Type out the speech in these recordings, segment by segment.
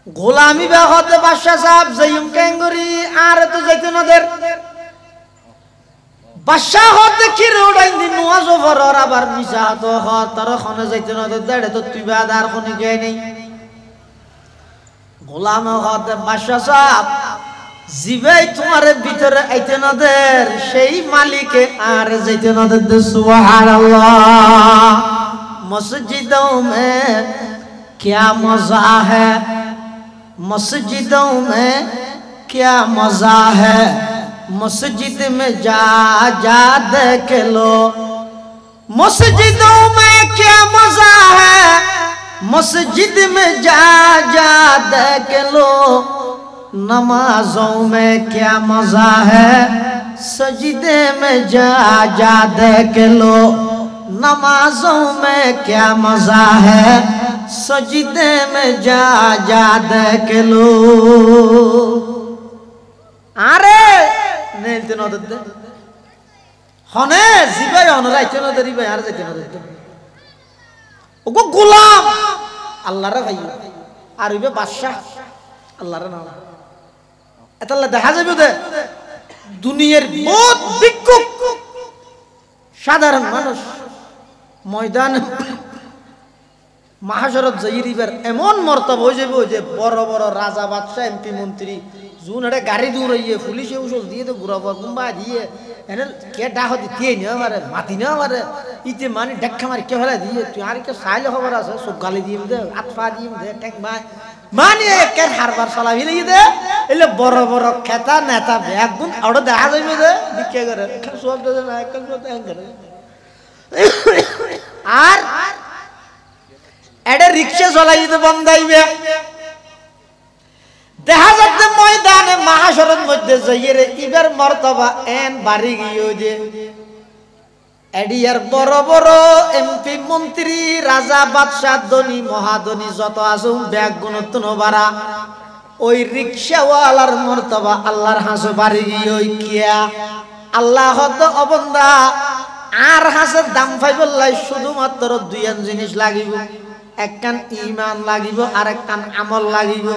গোলামি বা হতে বাদশাহ সাহেব যাইম কেঙ্গরি আর তো যাইতে নদের বাদশাহ হতে কি রোডাই দিন নওয়াজ ফরর আবার মিশা তো হত তার খনে যাইতে নদের দেড়ে তো তুই বাদার কোনি গে নেই গোলাম হতে বাদশাহ সাহেব জিবাই তোমার ভিতরে আইতে নদের সেই মালিকে আর যাইতে নদের সুবহানাল্লাহ মসজিদों में क्या मजा है मस्जिदों में क्या मजा है मस्जिद में जा जा देख लो मस्जिदों में क्या मजा है मस्जिद में जा जा देख लो नमाजों में क्या मजा है सजदे में जा जा देख लो नमाजों में क्या मजा है सजदे में जा जा देख लो अरे नेलते न दे हने जिबाय हनरा आइते न देरी भाई आर जाइते न दे ओगो गोलाम আল্লাহর ভাই আর হইবে বাদশা আল্লাহর নাম এতাল্লা দেখা যাবে দে দুনিয়ার বহুত ভিক্ষুক সাধারণ মানুষ ময়দান মাহাশরত যাইরিবার এমন মর্তবা হয়ে যাবে যে বড় বড় রাজা বাদশা এমপি মন্ত্রী জুন এটা গাড়ি দৌড়াইয়ে পুলিশে উসল দিয়ে তো ঘুরাবো গুম্বা দিয়ে এনে কে ডাক দিয়ে নেওয়া মারে মাতি নেওয়া মারে ইতে মানে ডেক্ষা মারি কে ফেলা দিয়ে তুই আর কে সাইলে খবর আছে সব গালি দিয়ে দে আতফা দিয়ে দে টেক মায় মানে কে হারবার চালাবি লাগি দে এলে বড় বড় খেতা নেতা একদম আড়ো দেখা যাইবে দে বিক্রি করে সব দে না এক করে আর এডে রিকশা চলাইতে বন্ধ হইবে দেখা যাচ্ছে ময়দানে মাহাশরের মধ্যে যাইয়ে ইবার মর্তবা এন বাড়ি গিয়ে যে এডিয়ার বড় বড় এমপি মন্ত্রী রাজা বাদশাহ ধনী মহাধনী যত আছে ব্যাগ গুণত্ব বাড়া ওই রিকশাওয়ালার মর্তবা আল্লাহর হাসে বাড়ি গিয়ে ওই কিয়া আল্লাহ হত অবন্দা আর হাসের দাম পাইবল্লাই শুধুমাত্র দুইয়ান জিনিস লাগিব একখান ঈমান লাগিব আর একখান আমল লাগিব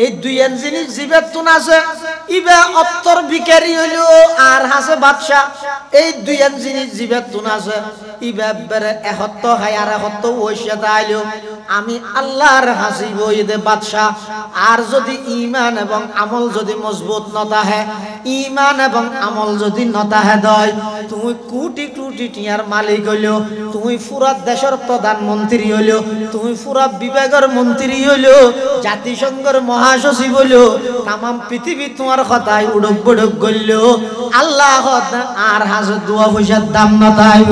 এই দুইয়ান জিনিস জিবে তুন আছে ইবে অত্তর ভিখারি হইলো আর হাসে বাদশা এই দুইয়ান জিনিস জিবে তুন আছে ইবে বেরে এহত্ত হাই আর এহত্ত ওইসাতে আইলো আমি আল্লাহর হাসিব ইদে বাদশা আর যদি ঈমান এবং আমল যদি মজবুত নতা হে ঈমান এবং আমল যদি নতা হে দয় তুমি কোটি কোটি টিয়ার মালিক হইলো তুমি পুরা দেশের প্রধানমন্ত্রী হইলো তুমি পুরা বিভাগের মন্ত্রী হইলো জাতিসংঘের মহাসচিব হইলো তাম পৃথিবী তোমার কথায় উড়ক বড়ক গইল আল্লাহ আর হাজার দুয়া পয়সার দাম নতাইব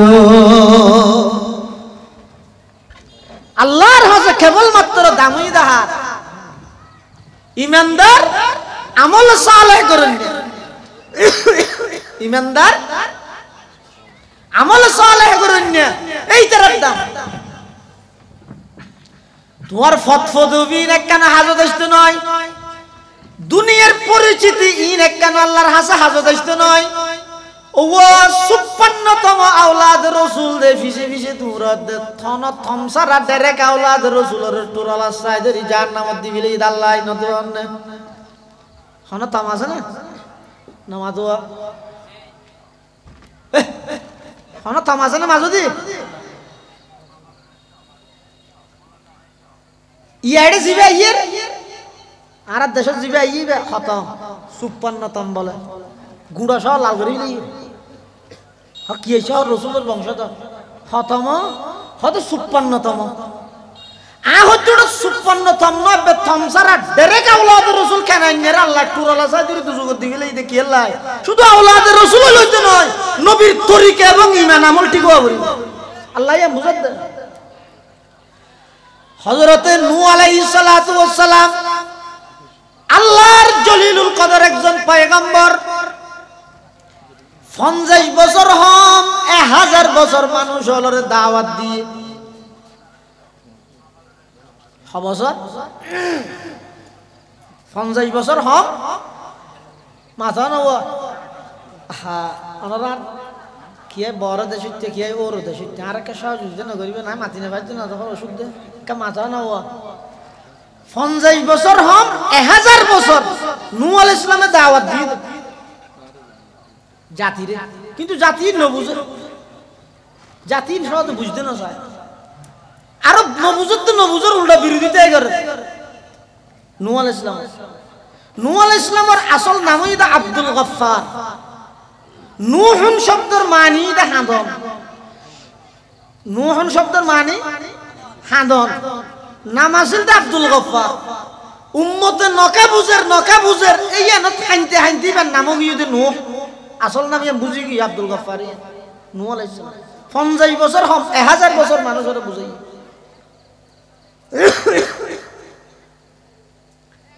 আল্লাহর হাজে কেবলমাত্র দামই দাহার ইমানদার আমল সালেহ করেন ইমানদার আমল সালেহ করেন এই তার দাম তোমার ফতফদবির একখানা হাজত আসতে নয় দুনিয়ার পরিচিতি ইন একখানা আল্লাহর হাসে হাজত আসতে নয় ও 56তম আওলাদ রাসূল দে ফিসে ফিসে তুরত দে থন থমসারা ডাইরেক্ট আওলাদ রাসূলের টুরালা সাইদরি জাহান্নামত দিবিলে আল্লাহ নতে অন্নে হন তামাজ না নামাজ হন তামাজ না মাজদি ইয়াড়ে জিবে ইয়ার আর দেশ জিবে আইবে খতম 56তম বলে গুড়া সহ লাল করে দিই কি সহ রসুলের বংশধর খতম হয়তো 56তম হচ্ছে 56তম নয় বেথম সারা ডেরেক আওলাদ রসুল কেন আল্লাহ টুরালা সাইদুরি দুজুগ দিবিলে দেখি আল্লাহ শুধু আওলাদ রসুল লইতে নয় নবীর তরিকা এবং ঈমান আমল ঠিক হবি আল্লাহ বুঝাত দেন হযরতে নূহ আলাইহিস সালাতু ওয়াস সালাম আল্লাহর জলিলুল কদর একজন পয়গম্বর 50 বছর হম 1000 বছর মানুষ হলরে দাওয়াত দিয়ে বছর 50 বছর হম মাথা নব হ্যাঁ অনার কি বড় দেশে কি ওর দেশে আর একটা সহযোগিতা না করিবে না মাতি না পারছে না তখন ওষুধ দে কা মাথা নব 50 বছর হম 1000 বছর নূহ আলাইহিস সালামের দাওয়াত দিয়ে জাতিরে, কিন্তু জাতি নবুঝে, জাতি সহজে বুঝতে না চায়। আরো নবুঝত তো নবুঝর উল্টা বিরোধিতাই করে। নূহ আলাইহিস সালাম, নূহ আলাইহিস সালামের আসল নামই দা আব্দুল গফফার। নূহন শব্দের মানি দা হাদন, নূহন শব্দের মানি হাদন, নাম আছিল দা আব্দুল গফফার। উম্মতে নকা বুঝের এই এনত হাইতে হাইতে বা নামও গিয়ে নূহ, আসল নাম ইয়া বুঝি কি আব্দুল গফফার। নূহ আলাইহিস সালাম 50 বছর হম 1000 বছর মানুষের বুঝাই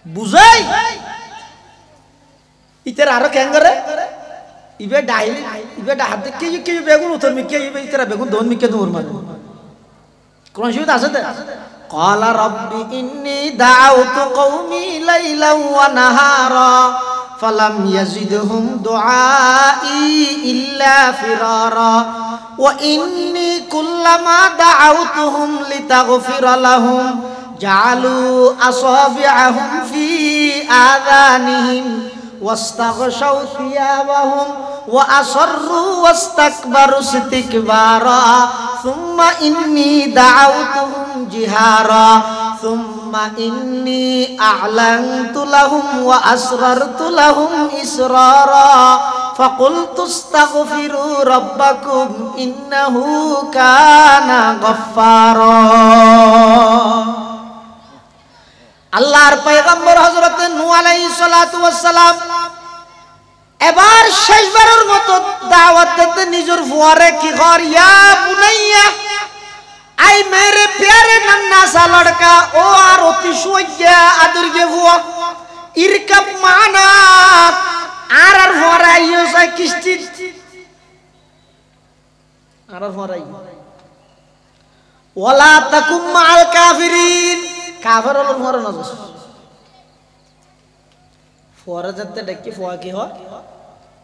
বুঝাই ইতার আরো কেন করে ইবে ডাইলি ইবে ডাহাতে কে বেগুন উত্তর মিকে ইবে ইতারা বেগুন দন মিকে দূর মানে কোন শব্দ আছে দে قال رب إني دعوت قومي ليلا ونهارا فلم يزدهم دعائي إلا فرارا وإني كلما دعوتهم لتغفر لهم جعلوا أصابعهم في آذانهم واستغشوا ثيابهم وأصروا واستكبروا استكبارا ثم إني دعوتهم جهارا ثم إني أعلنت لهم وأسررت لهم إسرارا فقلت استغفروا ربكم إنه كان غفارا আল্লাহর পয়গম্বর হযরত নূহ আলাইহিস সালাতু ওয়াস সালাম এবার শেষবারের মতো দাওয়াত দিতে নিজের ফুয়ারে কি কর ইয়া বুনাইয়া আই মেরে প্যারে নন্না সা লড়কা ও আর অতি সুইয়া আদরগে ফুয়া ইরকাব মানা আর ফুয়ারা ইয়ো সা কিস্তি আর ফুয়ারাই ওয়ালা তাকুম মাল কাফিরিন কাফের হলো ফুয়ারা নজর ফুয়ারা যাতে ডাকি ফুয়া কি হয়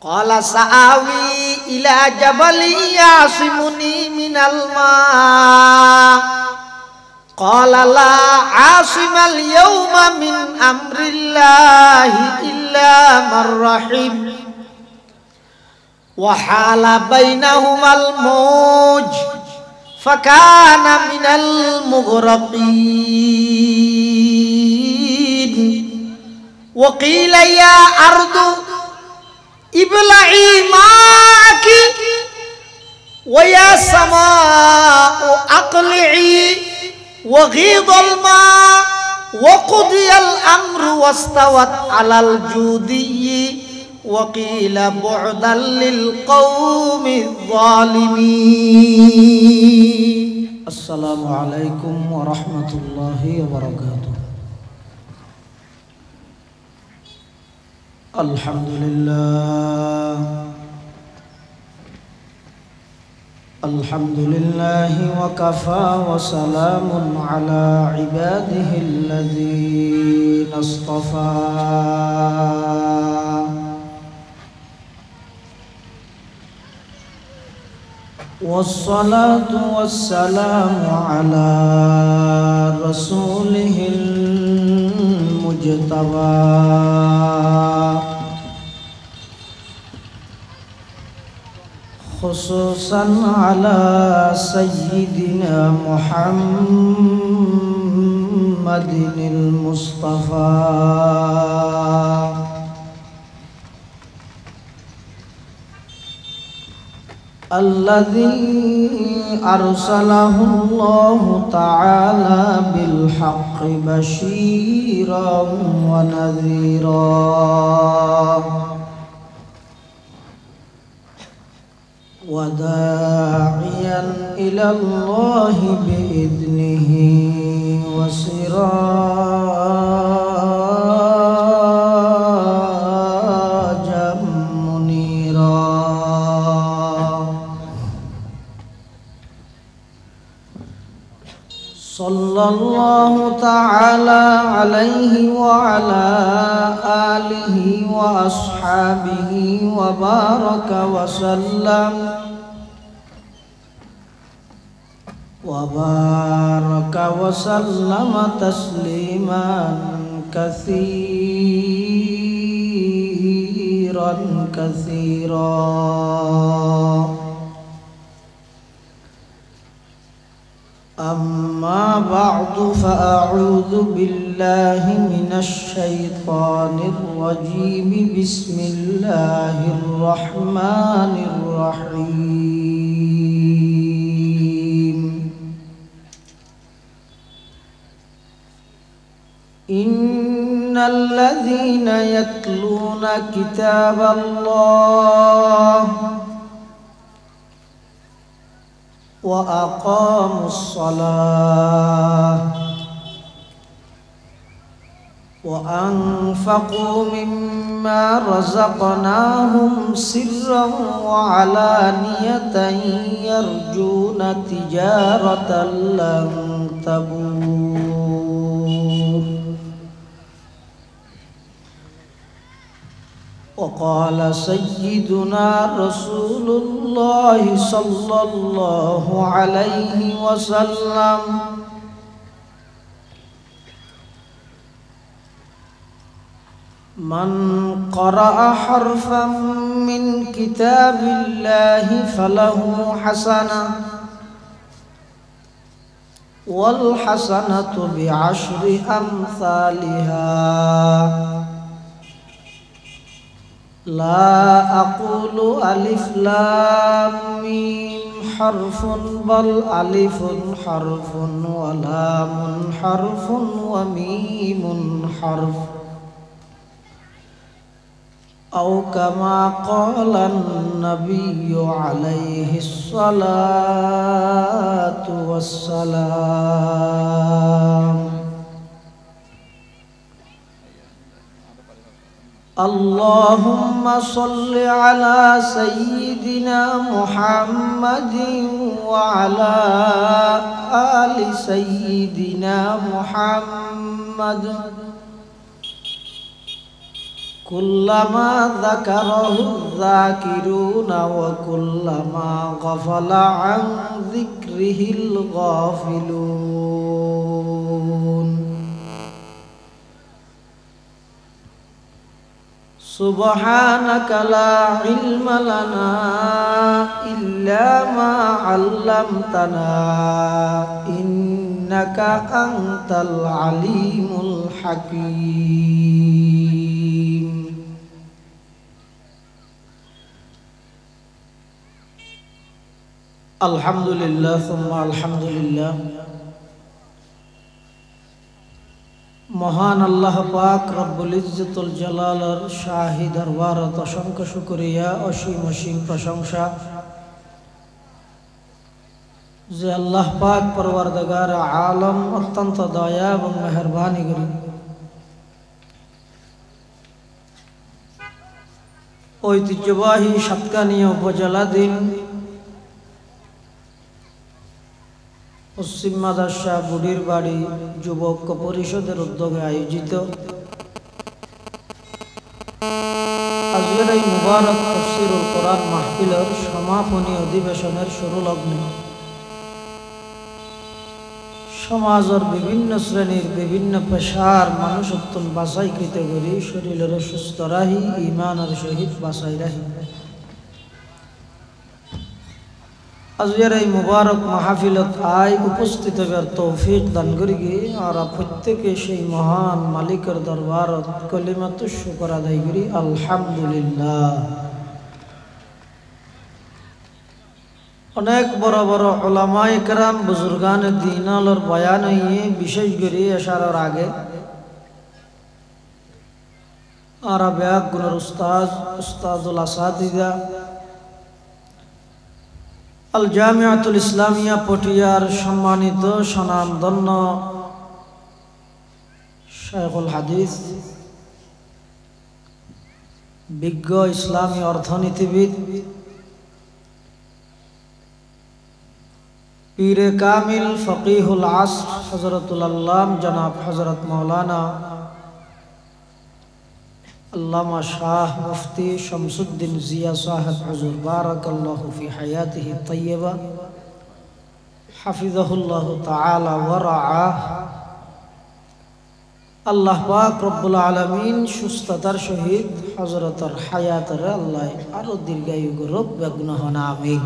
قال سآوي إلى جبل يعصمني من الماء قال لا عاصم اليوم من أمر الله إلا من رحم وحال بينهما الموج فكان من المغرقين وقيل يا أرض ابلعي ماءك ويا سماء أقلعي وغيض الماء وقضي الأمر واستوت على الجودي وقيل بعدا للقوم الظالمين السلام عليكم ورحمة الله وبركاته الحمد لله وكفى وسلام على عباده الذين اصطفى والصلاة والسلام على رسوله المجتبى خصوصا على سيدنا محمد المصطفى الذي أرسله الله تعالى بالحق بشيرا ونذيرا وداعيا إلى الله بإذنه وسراجا منيرا صلى الله تعالى عليه وعلى آله وأصحابه وبارك وسلم وبارك وسلم تسليما كثيرا أما بعد فأعوذ بالله من الشيطان الرجيم بسم الله الرحمن الرحيم إن الذين يتلون كتاب الله وأقاموا الصلاة وأنفقوا مما رزقناهم سرا وعلانية يرجون تجارة لن تبور وقال سيدنا رسول الله صلى الله عليه وسلم من قرأ حرفا من كتاب الله فله حسنة والحسنة بعشر أمثالها لا أقول ألف لام ميم حرف بل ألف حرف ولام حرف وميم حرف أو كما قال النبي عليه الصلاة والسلام اللهم صل على سيدنا محمد وعلى آل سيدنا محمد كلما ذكره الذاكرون وكلما غفل عن ذكره الغافلون سبحانك لا علم لنا إلا ما علمتنا إنك أنت العليم الحكيم الحمد لله ثم الحمد لله মহান আল্লাহ পাক রব্বুল ইজ্জতুল জালালের শাহী দরবারত অসংখ্য শুকরিয়া অসীম অসীম প্রশংসা যে আল্লাহ পাক পরওয়ারদিগার আলম অত্যন্ত দয়া এবং মেহেরবানি করি ঐতিহ্যবাহী সাতকানিয়া উপজেলাধীন পশ্চিম মাদার্শা বুড়ির বাড়ি যুবক পরিষদের উদ্যোগে আয়োজিত আজকের এই মুবারক তাফসীরুল কোরআন মাহফিলের সমাপনী অধিবেশনের শুরু লগ্নে সমাজের বিভিন্ন শ্রেণীর বিভিন্ন পেশার মানুষ অত্যন্ত বাছাইকৃত করি শরীরের সুস্থ রাহি ইমানের সহিত বাছাই রাহি আজকের এই মুবারক মাহফিলত আয় উপস্থিত হবার তৌফিক দান করি আর প্রত্যেকে সেই মহান মালিকের দরবারত কলিমাত শুকর আদায় করি আলহামদুলিল্লাহ। অনেক বড় বড় উলামায়ে কেরাম বুজুর্গানে দ্বীন আলোর বয়ান হইয়ে বিশেষ করে এশারার আগে আর ব্যাগ গুণের উস্তাদুল আসাদিদা আল জামিয়াতুল ইসলামিয়া পটিয়ার সম্মানিত স্বনামধন্য শাইখুল হাদিস বিজ্ঞ ইসলামী অর্থনীতিবিদ পীরে কামিল ফকিহুল আসর হযরতুল আল্লাম জনাব হযরত মাওলানা আল্লামা শাহ মুফতি শামসুদ্দিন জিয়া সাহেব হুজুর বারাকাল্লাহু ফি হায়াতিহি তাইয়্যিবা হাফিজাহুল্লাহ তাআলা ওয়া রাআহ। আল্লাহ পাক রব্বুল আলামিন সুস্থতার সহিত হযরতের হায়াতের আল্লাহ আরো দীর্ঘায়ু করুক, বেগুন হন আমিন।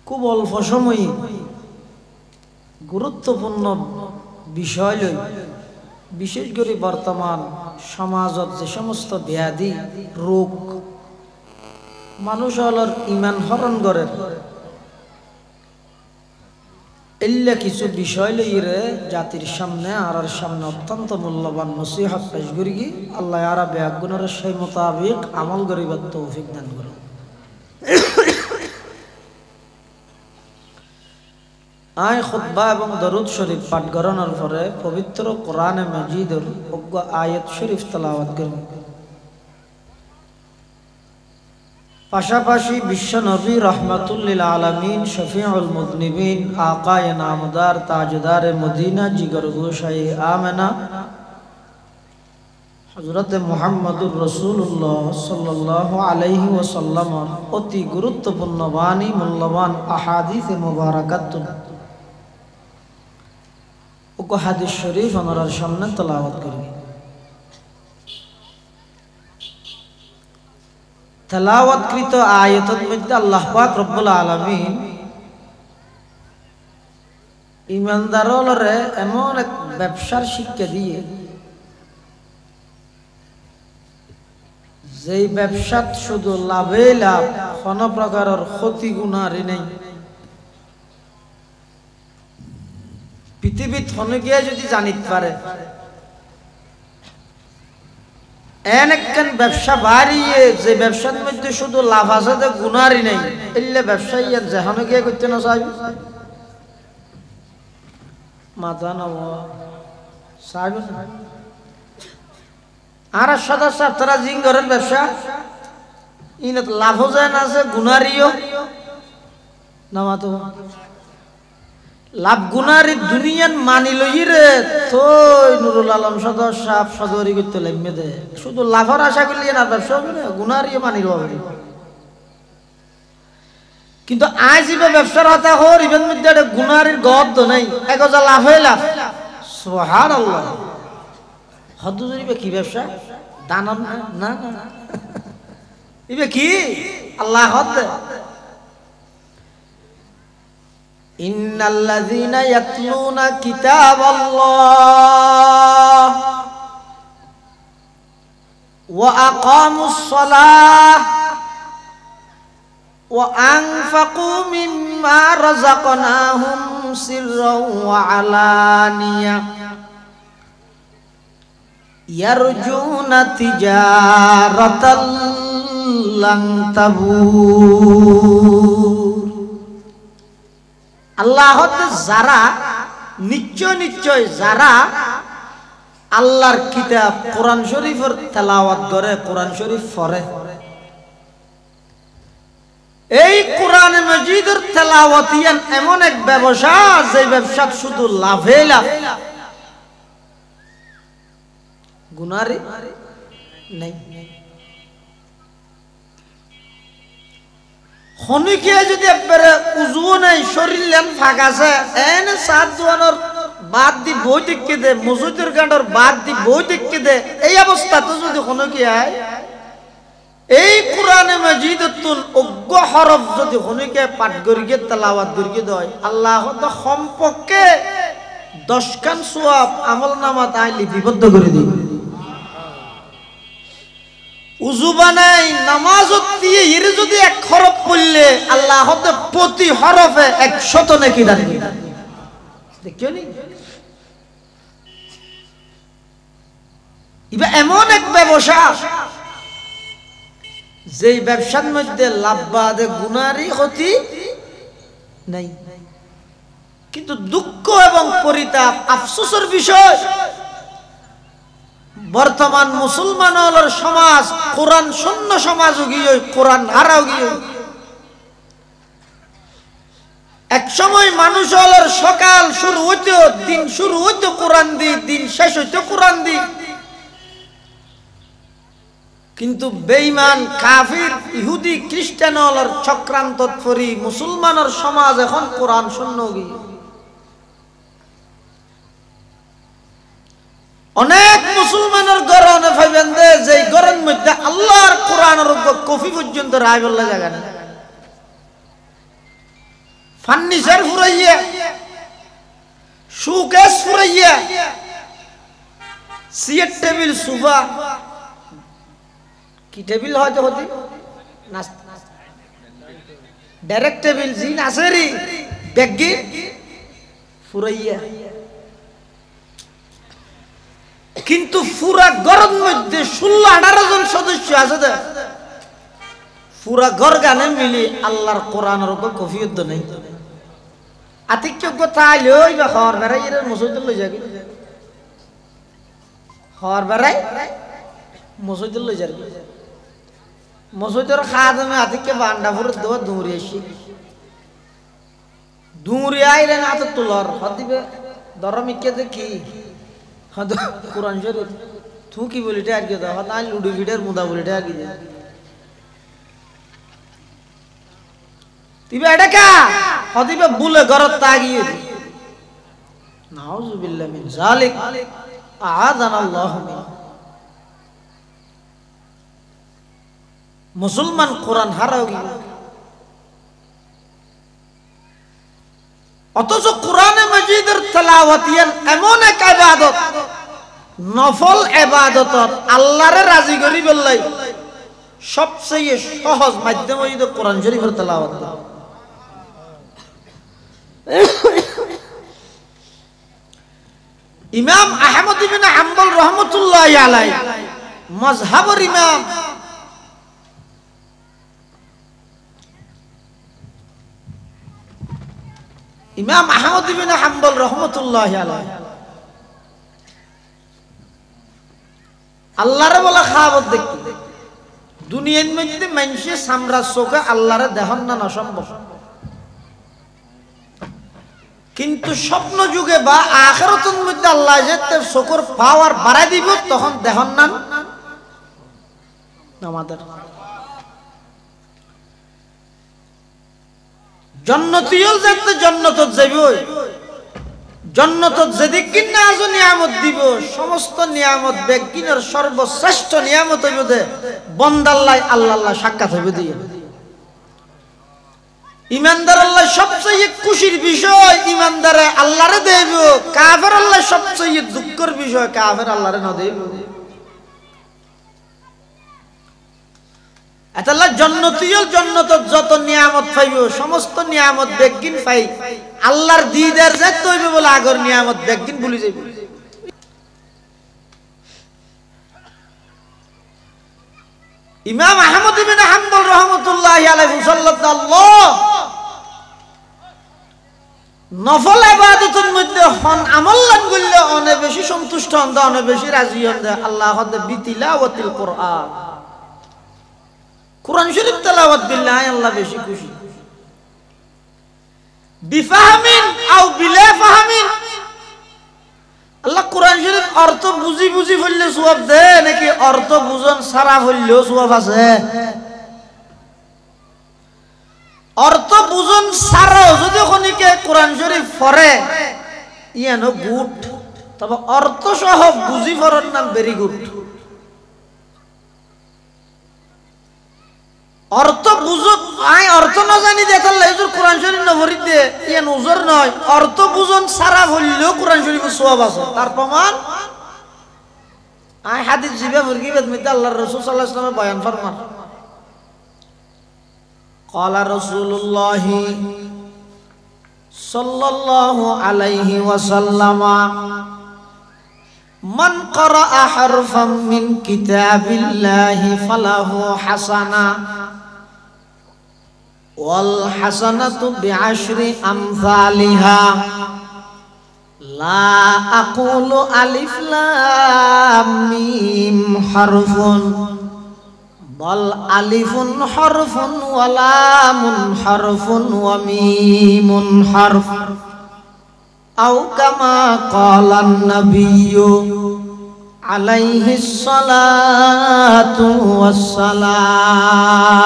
খুব অল্প সময়ে গুরুত্বপূর্ণ বিষয় লই, বিশেষ করে বর্তমান সমাজত যে সমস্ত ব্যাধি রোগ মানুষ হলর ইমান হরণ করে, এল্লা কিছু বিষয় লইরে জাতির সামনে আর সামনে অত্যন্ত মূল্যবান নসিহত পেশ করি কি আল্লাহ আরা বেগুনের সেই মোতাবেক আমল করিবার তৌফিক দান করুন। আয় খুতবা এবং দরুদ শরীফ পাঠ করানোর পরে পবিত্র কোরআনে মাজিদের অজ্ঞ আয়াত শরীফ তেলাওয়াত করব। পাশাপাশি বিশ্ব নবী রহমাতুল্লিল আলামিন শফিউল মুযনিবিন আকায়ে নামদার তাজদারে মদিনা জিগর গোশাই আমেনা হযরত মুহাম্মদুর রাসূলুল্লাহ সাল্লাল্লাহু আলাইহি ওয়াসাল্লাম অতি গুরুত্বপূর্ণ বাণী মূল্যবান আহাদিস মুবারাকাত ও হাদিস শরীফ ওনার সামনে তেলাওয়াত করি। তেলাওয়াতকৃত আয়াতের মধ্যে আল্লাহ পাক রব্বুল আলামিন ঈমানদাররে এমন এক ব্যবসার শিক্ষা দিয়ে, যেই ব্যবসাত শুধু লাভে লাভ, কোনো প্রকারের ক্ষতি গুনারি নেই। পৃথিবীত হনগিয়া যদি জানিত পারে এন একখান ব্যবসা বাড়িয়ে যে ব্যবসার মধ্যে শুধু লাভ আছে যে গুনারি নেই, এলে ব্যবসায়ী যেখানে গিয়ে করতে না চাইবে মাথা নব চাইবে না। আর সদস্য তারা জিং করেন ব্যবসা ইন লাভও যায় না আছে গুনারিও না মাতো লাভ গুনারি দুনিয়ান মানি লই রে থই নুরুল আলম সদর সাহেব সদরি করতে লাগবে দে, শুধু লাভের আশা করলে না ব্যবসা হবে না, গুনারিও মানি লবে। কিন্তু আজ ইবে ব্যবসার হাতে হর ইবের মধ্যে একটা গুনারির গদ নাই, একজা লাভে লাভ। সুবহানাল্লাহ। হদ জরিবে কি ব্যবসা দানব না না ইবে কি আল্লাহ হদ। ইন্নাল্লাযীনা ইয়াতলুনা কিতাবাল্লাহ ওয়া আকামুস সালাহ ওয়া আনফাকু মিম্মা রাযাকনাহুম সিররাও ওয়া আলানিয়া ইয়ারজুনা তিজারাতাল লান তাবুর। আল্লাহ যারা নিশ্চয় যারা আল্লাহর কিতাব কোরআন শরীফের তেলাওয়াত করে, কোরআন শরীফ পড়ে, এই কোরআন মাজিদের তেলাওয়াতিয়ান এমন এক ব্যবসা যে ব্যবসা শুধু লাভে লাভ, গুনারি নেই। হনিকে যদি একবারে উজু নাই, শরীর লেন ফাঁক আছে, এনে সাত জোয়ানোর বাদ দি বই দেখকে দে, মসজিদের গাঁডর বাদ দি বই দেখকে দে, এই অবস্থা তো যদি হনকি আয়, এই কোরআনে মাজিদতুন অজ্ঞ হরফ যদি হনিকে পাঠ করিয়ে তেলাওয়াত করিয়ে দেয়, আল্লাহ তো সম্পর্কে 10 খান সওয়াব আমলনামাত আই লিপিবদ্ধ করে দিবে। উজু বানাই নামাজত দিয়ে এর যদি 1 হরফ পড়লে আল্লাহ হতে প্রতি হরফে 100 নেকি দান দিবেন। দেখিও নি ইবা এমন এক ব্যবসা যেই ব্যবসার মধ্যে লাভ বাদে গুনারি ক্ষতি নাই। কিন্তু দুঃখ এবং পরিতাপ আফসোসের বিষয়, বর্তমান মুসলমানের সমাজ কোরআন শূন্য সমাজ গিয়ে কোরআন হারাও গিয়ে। এক সময় মানুষ হলের সকাল শুরু হইতো, দিন শুরু হইতো কোরআন দি, দিন শেষ হইতো কোরআন দি। কিন্তু বেঈমান কাফির ইহুদি খ্রিস্টানর চক্রান্তত পরি মুসলমানের সমাজ এখন কোরআন শূন্য গিয়ে অনেক মুসলমানের গরনে ভাইবেন দে যে গরন মধ্যে আল্লাহর কোরআনের কফি পর্যন্ত রায় বললা জায়গা না ফার্নিচার ফুরাইয়া শোকেস ফুরাইয়া সিয়েট টেবিল সোফা কি টেবিল হয়তো হতে ডাইরেক্ট টেবিল জি নাসেরি বেগি ফুরাইয়া কিন্তু পুরা ঘরের মধ্যে 16-18 জন সদস্য আছে দে পুরা ঘর গানে মিলি আল্লাহর কোরআনের উপর কফিয়ত নেই আতিক কথা আইলে ওই বা খাওয়ার বেড়াই এর মসজিদে লই যাবি খাওয়ার বেড়াই মসজিদে লই যাবি মসজিদের খাদমে আতিককে বান্ডাপুর দেওয়া দৌড়ি আসি দৌড়ি আইলে না তো তোলার হদিবে ধর্মিকে দেখি কোরআন শরীফ তু কি বলিটা আর কি দাও তাই লুডু ভিডের মুদা বলিটা আর কি তিবে এটা কা হদিবে বুলে ঘরত তাগিয়ে নাউযুবিল্লাহ মিন যালিক আযানাল্লাহু মিন মুসলমান কোরআন হারাও গিয়ে অথচ কোরআনে মাজিদের তেলাওয়াত এমন এক ইবাদত নফল ইবাদত আল্লাহরে রাজি করি বললাই সবচেয়ে সহজ মাধ্যম হইল কোরআন শরীফের তেলাওয়াত ইমাম আহমদ ইবনে হাম্বল রাহমাতুল্লাহি আলাইহি মাযহাবের ইমাম ইমাম আহমদ ইবনে হাম্বল রাহমাতুল্লাহি আলাইহি আল্লাহরে বলা খাওয়াত দেখতে দুনিয়ার মধ্যে মানুষে সামরা চোখে আল্লাহরে দেখন না অসম্ভব কিন্তু স্বপ্ন যুগে বা আখিরাতের মধ্যে আল্লাহ যে তার চোখের পাওয়ার বাড়াই দিব তখন দেখন না আমাদের জন্নতিয়ল যাতে জান্নাতত যাইবই জান্নাতত যেদিক কিনা আজ নিয়ামত দিব সমস্ত নিয়ামত বেগিনের সর্বশ্রেষ্ঠ নিয়ামত হইব দে বন্দাল্লাহ আল্লাহ সাক্ষাৎ হইব দিয়ে ইমানদার আল্লাহ সবচেয়ে খুশির বিষয় ইমানদারে আল্লাহরে দেব কাফের আল্লাহ সবচেয়ে দুঃখের বিষয় কাফের আল্লাহরে না দেব আল্লাহ জান্নাতীয়ল জান্নাতত যত নিয়ামত পাইব সমস্ত নিয়ামত বেগিন পাই আল্লাহর দিদার যাইতে হইবে বলে আগর নিয়ামত বেগিন ভুলে যাইব ইমাম আহমদ ইবনে হাম্বল রাহমাতুল্লাহি আলাইহি সাল্লাল্লাহু নফল ইবাদতের মধ্যে হন আমল লান করলে অনেক বেশি সন্তুষ্ট হন অনেক বেশি রাজি হন আল্লাহ হদে বিতিলাওয়াতিল কোরআন কোরআন শরীফ তেলাওয়াত বিল্লাহ আল্লাহ বেশি খুশি বিফাহমিন আও বিলা ফাহমিন আল্লাহ কোরআন শরীফ অর্থ বুঝি বুঝি পড়লে সওয়াব দেয় নাকি অর্থ বুঝন সারা পড়লেও সওয়াব আছে অর্থ বুঝন সারাও যদি কোনিকে কোরআন শরীফ পড়ে ইয়ানো গুড তবে অর্থ সহ বুঝি পড়ার নাম ভেরি গুড অর্থ বুঝো আই অর্থ না জানি দেখাল্লা হুজুর কোরআন শরীফ না পড়ি দে ইয়ান উজর নয় অর্থ বুঝন সারা হইলেও কোরআন শরীফের সওয়াব আছে তার প্রমাণ আই হাদিস জিবা মুরগিবাদ মধ্যে আল্লাহর রাসূল সাল্লাল্লাহু আলাইহি ওয়াসাল্লাম বয়ান ফরমান ক্বালা রাসূলুল্লাহ সাল্লাল্লাহু আলাইহি ওয়াসাল্লাম মান ক্বারাআ হারফাম মিন কিতাবিল্লাহি ফালাহু হাসানা ওয়াল হাসানাতু বিআশরি আমসালিহা লা আকুলু আলিফ লাম মিম হারফুন বল আলিফুন হরফুন ওয়া লামুন হরফুন ওয়া মিমুন হরফ আও কামা ক্বালান নাবিয়্যু আলাইহিস সালাতু ওয়াস সালাম।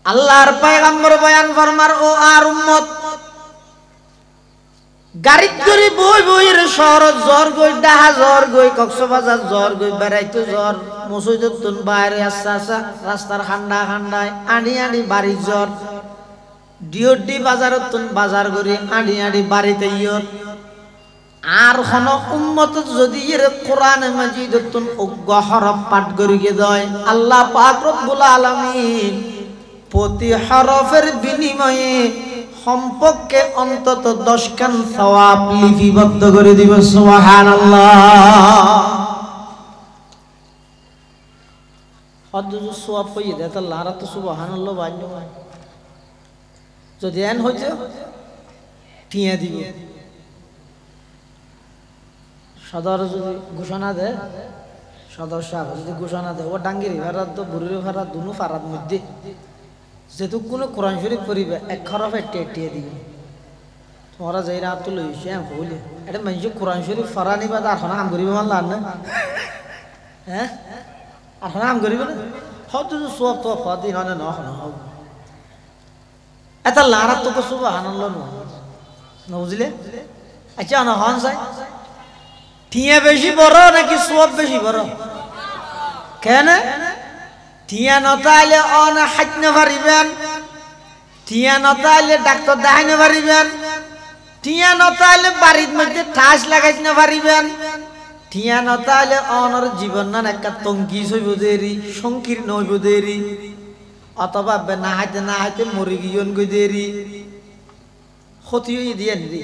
আল্লাহর পয়গম্বর বয়ান ফরমার, ও আর উম্মত, গাড়িত করে বই বইয়ের শহর জ্বর গই, ডাহা জ্বর গই, কক্সবাজার জ্বর গই, বেড়াইতে জ্বর, মসজিদের তুন বাইরে আস্তে আস্তে রাস্তার খান্ডা খান্ডায় আনি আনি বাড়ি জ্বর, ডিওডি বাজারের তুন বাজার করি আনি আনি বাড়িতে ইয়র। আর কোন উম্মত যদি এর কোরআন মাজিদের তুন অজ্ঞ হরফ পাঠ করিকে দেয়, আল্লাহ পাক রব্বুল আলামিন প্রতি হরফের বিনিময়ে সম্পর্কে অন্তত 10 খান সওয়াব লিপিবদ্ধ করে দিব। সুবহানাল্লাহ। হযরত সওয়াব কই দেয় তা লারা তো সুবহানাল্লাহ বান্য যদি এন হইছে টিয়া দিব। সদর যদি ঘোষণা দেয়, সদর সাহেব যদি ঘোষণা দেয়, ও ডাঙ্গিরি ভাড়াত তো বুড়ির ভাড়াত দুনো ফারাত মধ্যে যেহেতু কোনো কোরআন শরীফ পড়িবে এক খরফে টেটিয়ে দিবে। তোমরা যাই রাত তো লইছে হইলে এটা মানুষ কোরআন শরীফ ফরানি বা আর আম করিবে মানলাম না, হ্যাঁ আর আম করিবে না, হয়তো সব তো ফদিন হয় না হোক এটা লারা তো সুবহানাল্লাহ না বুঝলে। আচ্ছা না হন চাই টিয়া বেশি বড় নাকি সব বেশি বড়? কেন টিয়া নতাইলে অন হাইতে পারিবেন, টিয়া নতাইলে ডাক্তার দেখাইতে পারিবেন, টিয়া নতাইলে বাড়ির মধ্যে ঠাস লাগাইতে পারিবেন, টিয়া নতাইলে অনর জীবন না একটা তঙ্কি হইব দেরি, সংকীর্ণ হইব দেরি, অথবা না হাইতে মরি গিয়ন গই দেরি, ক্ষতি হয়ে দিয়ে নি।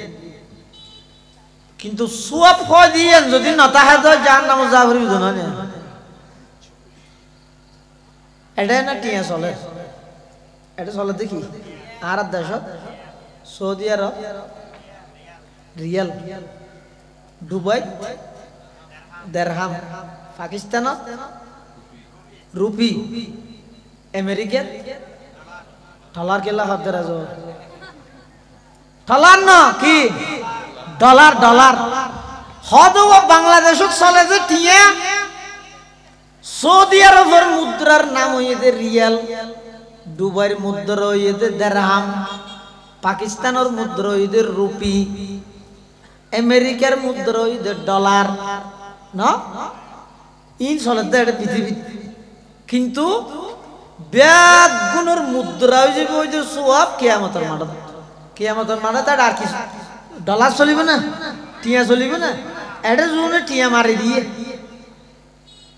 কিন্তু সব হয় দিয়ে যদি নতাহে তো যার নাম যা করি জানা না, এটাই না টিয়া চলে, এটা চলে দেখি আর দেশ Saudi Arab riyal, Dubai dirham, Pakistan rupee, America dollar কেলা হাত দেড় ডলার না কি ডলার, ডলার হদ বাংলাদেশত চলে যে টিয়া, সৌদি আরবের মুদ্রার নাম হইতে রিয়াল, দুবাইয়ের মুদ্রা হইতে দেড়হাম, পাকিস্তানের মুদ্রা হইতে রুপি, আমেরিকার মুদ্রা হইতে ডলার না ইন চলে এটা পৃথিবী। কিন্তু ব্যাগ গুণের মুদ্রা হইবে ওই যে সব কিয়ামতের মাঠে, কিয়ামতের মাঠে তার আর কিছু ডলার চলিবে না, টিয়া চলিবে না, এটা জন্য টিয়া মারি দিয়ে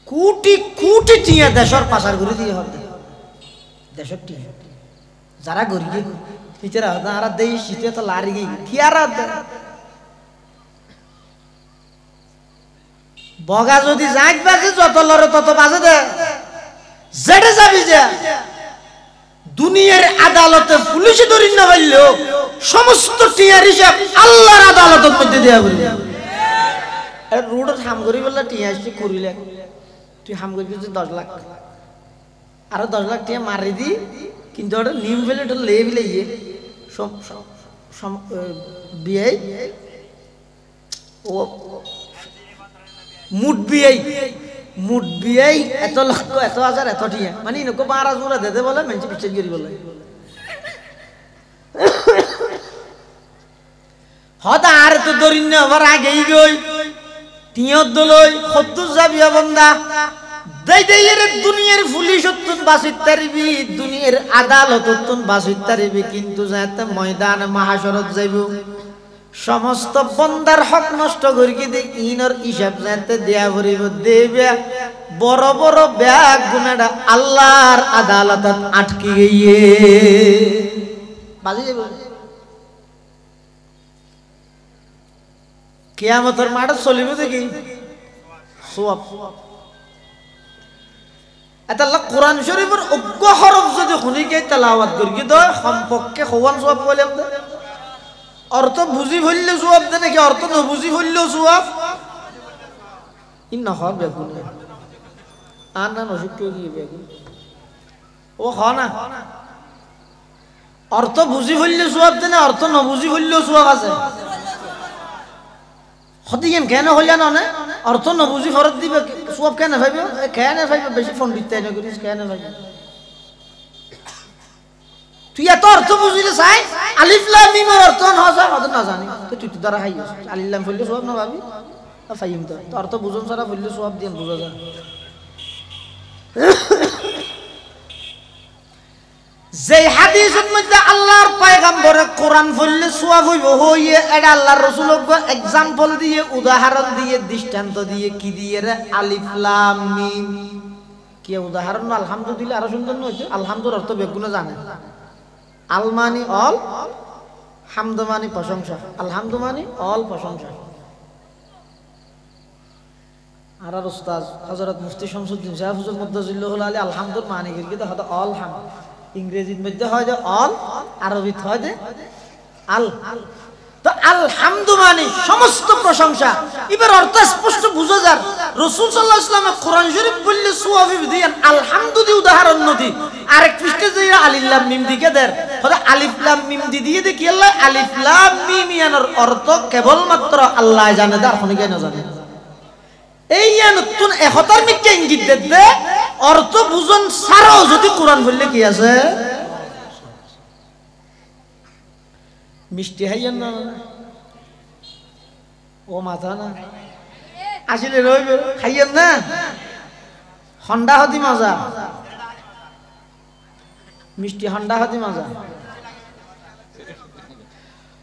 কোটি কোটি টিয়া দেশের পাচার করে দিয়ে হবে দেশের টিয়া যারা গরিবে পিছরা আর দেই শীতে তো লারি গই টিয়ারা বগা যদি যাইত বাজে যত লড়ে তত বাজে দে যেটা যাবি যা দুনিয়ার আদালতে পুলিশে ধরি না পারলেও সমস্ত টিয়ার হিসাব আল্লাহর আদালতের মধ্যে দেয়া বলি। রোডের হাম করি বললে টিয়া এসে করিলে তুই হাম করবি 10 লাখ আর 10 লাখ টিয়া মারি দি, কিন্তু ওটা নিম ফেলে ওটা লে ফেলে বিয়ে ও মুঠ বিয়ে এত লক্ষ এত হাজার এত টিয়া মানে নকো 12 জোড়া দে বলে মেনছে পিছন করি বলে হতা আর তো দরিন্য আবার আগেই গই টিয়ত দলই 70 যাবিয়া বন্দা দেই দেই এর দুনিয়ার পুলিশ উত্তন বাসিত তারিবি, দুনিয়ার আদালত উত্তন বাসিত তারিবি, কিন্তু যাতে ময়দান মাহাশরত যাইব সমস্ত বন্দার হক নষ্ট করি দে ইনর হিসাব যাতে দেয়া ভরিব দেবে বড় বড় ব্যাগ গুনাটা আল্লাহর আদালতত আটকে গিয়ে বাজি যাবে। কিয়ামতের মাঠে চলিব দেখি সওয়াব। এটা কোরআন শরীফের অজ্ঞ হরফ যদি শুনিকে তেলাওয়াত করি দয় সম্পর্কে হওয়ান সওয়াব বললাম দে, অর্থ বুঝি ফেললে সওয়াব দে নাকি অর্থ ন বুঝি ফেললেও সওয়াব ইন হর বেগুন আর না নসুক্য গিয়ে বেগুন ও হ না অর্থ বুঝি ফেললে সওয়াব দে না অর্থ ন বুঝি ফেললেও সওয়াব আছে। হদিয়েন কেন হইয়া না অর্থ ন বুঝি ফরত দিবে সব কেন ভাইবে কেন ভাইবে বেশি পণ্ডিত তাই না করিস কেন ভাইবে তুই এত অর্থ বুঝিলে চাই আলিফ লাম মিম এর অর্থ না যায় হদ না জানি তো তুই তো দ্বারা হাইস আলিফ লাম বললে সব না ভাবি ফাইম তো অর্থ বুঝন সারা বললে সব দিন বুঝা যায় যে হাদিসের মধ্যে আল্লাহর পয়গম্বর কোরআন পড়লে সওয়াব হইব হইয়ে এটা আল্লাহর রাসূলক एग्जांपल দিয়ে উদাহরণ দিয়ে দৃষ্টান্ত দিয়ে কি দিয়ে রে আলিফ লাম মিম কি উদাহরণ আলহামদুলিল্লাহ আর সুন্দর নয় আলহামদুলিল্লাহ অর্থ বেগুনা জানে আল মানি অল হামদ মানি প্রশংসা আলহামদু মানি অল প্রশংসা আর উস্তাদ হযরত মুফতি শামসুদ্দিন সাহেব হুজুর মুদ্দাজিল্লাহুল আলী আলহামদুলিল্লাহ মানি কি হয়তো অল হামদ ইংরেজির মধ্যে হয় যে অল আরবিতে হয় যে আল তো আলহামদু মানে সমস্ত প্রশংসা এবার অর্থ স্পষ্ট বুঝা যায় রাসূল সাল্লাল্লাহু আলাইহি ওয়াসাল্লাম কোরআন শরীফ বললে সওয়াব দিয়েন আলহামদু দি উদাহরণ নদী আরেক পৃষ্ঠে যে আলিফ লাম মিম দিকে দেন তাহলে আলিফ লাম মিম দিয়ে দে কি আল্লাহ আলিফ লাম মিম ইয়ানোর অর্থ কেবলমাত্র আল্লাহ জানে আর কোনো কেন জানে এই নতুন একতার মিথ্যা ইঙ্গিত দে অর্থ বুঝন সারাও যদি কোরআন বললে কি আছে মিষ্টি হাইয়েন না ও মাথা না আসলে রইবে খাইয়েন না হন্ডা হতি মজা মিষ্টি হন্ডা হতি মজা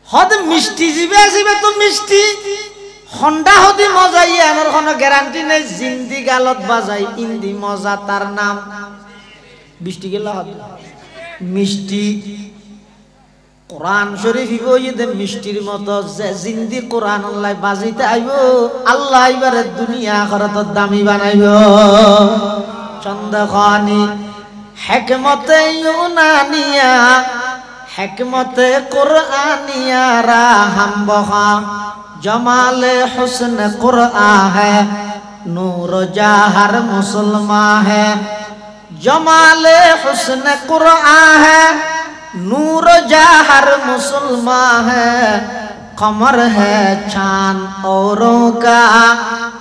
হদ মিষ্টি জিবে আসিবে তো মিষ্টি হন্ডা হদি মজা ইয়ানোর কোনো গ্যারান্টি নেই জিন্দি গালত বাজাই ইন্দি মজা তার নাম বৃষ্টি গেল মিষ্টি কোরআন শরীফ ইবইদে মিষ্টির মতো যে জিন্দি কোরআন আল্লাহ বাজিতে আইব আল্লাহ এবারে দুনিয়া আখিরাত দামি বানাইব চন্দ্রখানি হিকমতে ইউনানিয়া হিকমতে কুরআনিয়া রাহাম বহা जमाल हुस्न कुरआ है नूर जाहर मुसलमान है जमाल हुस्न कुरआ है नूर जाहर मुसलमान है कमर है चांद औरों का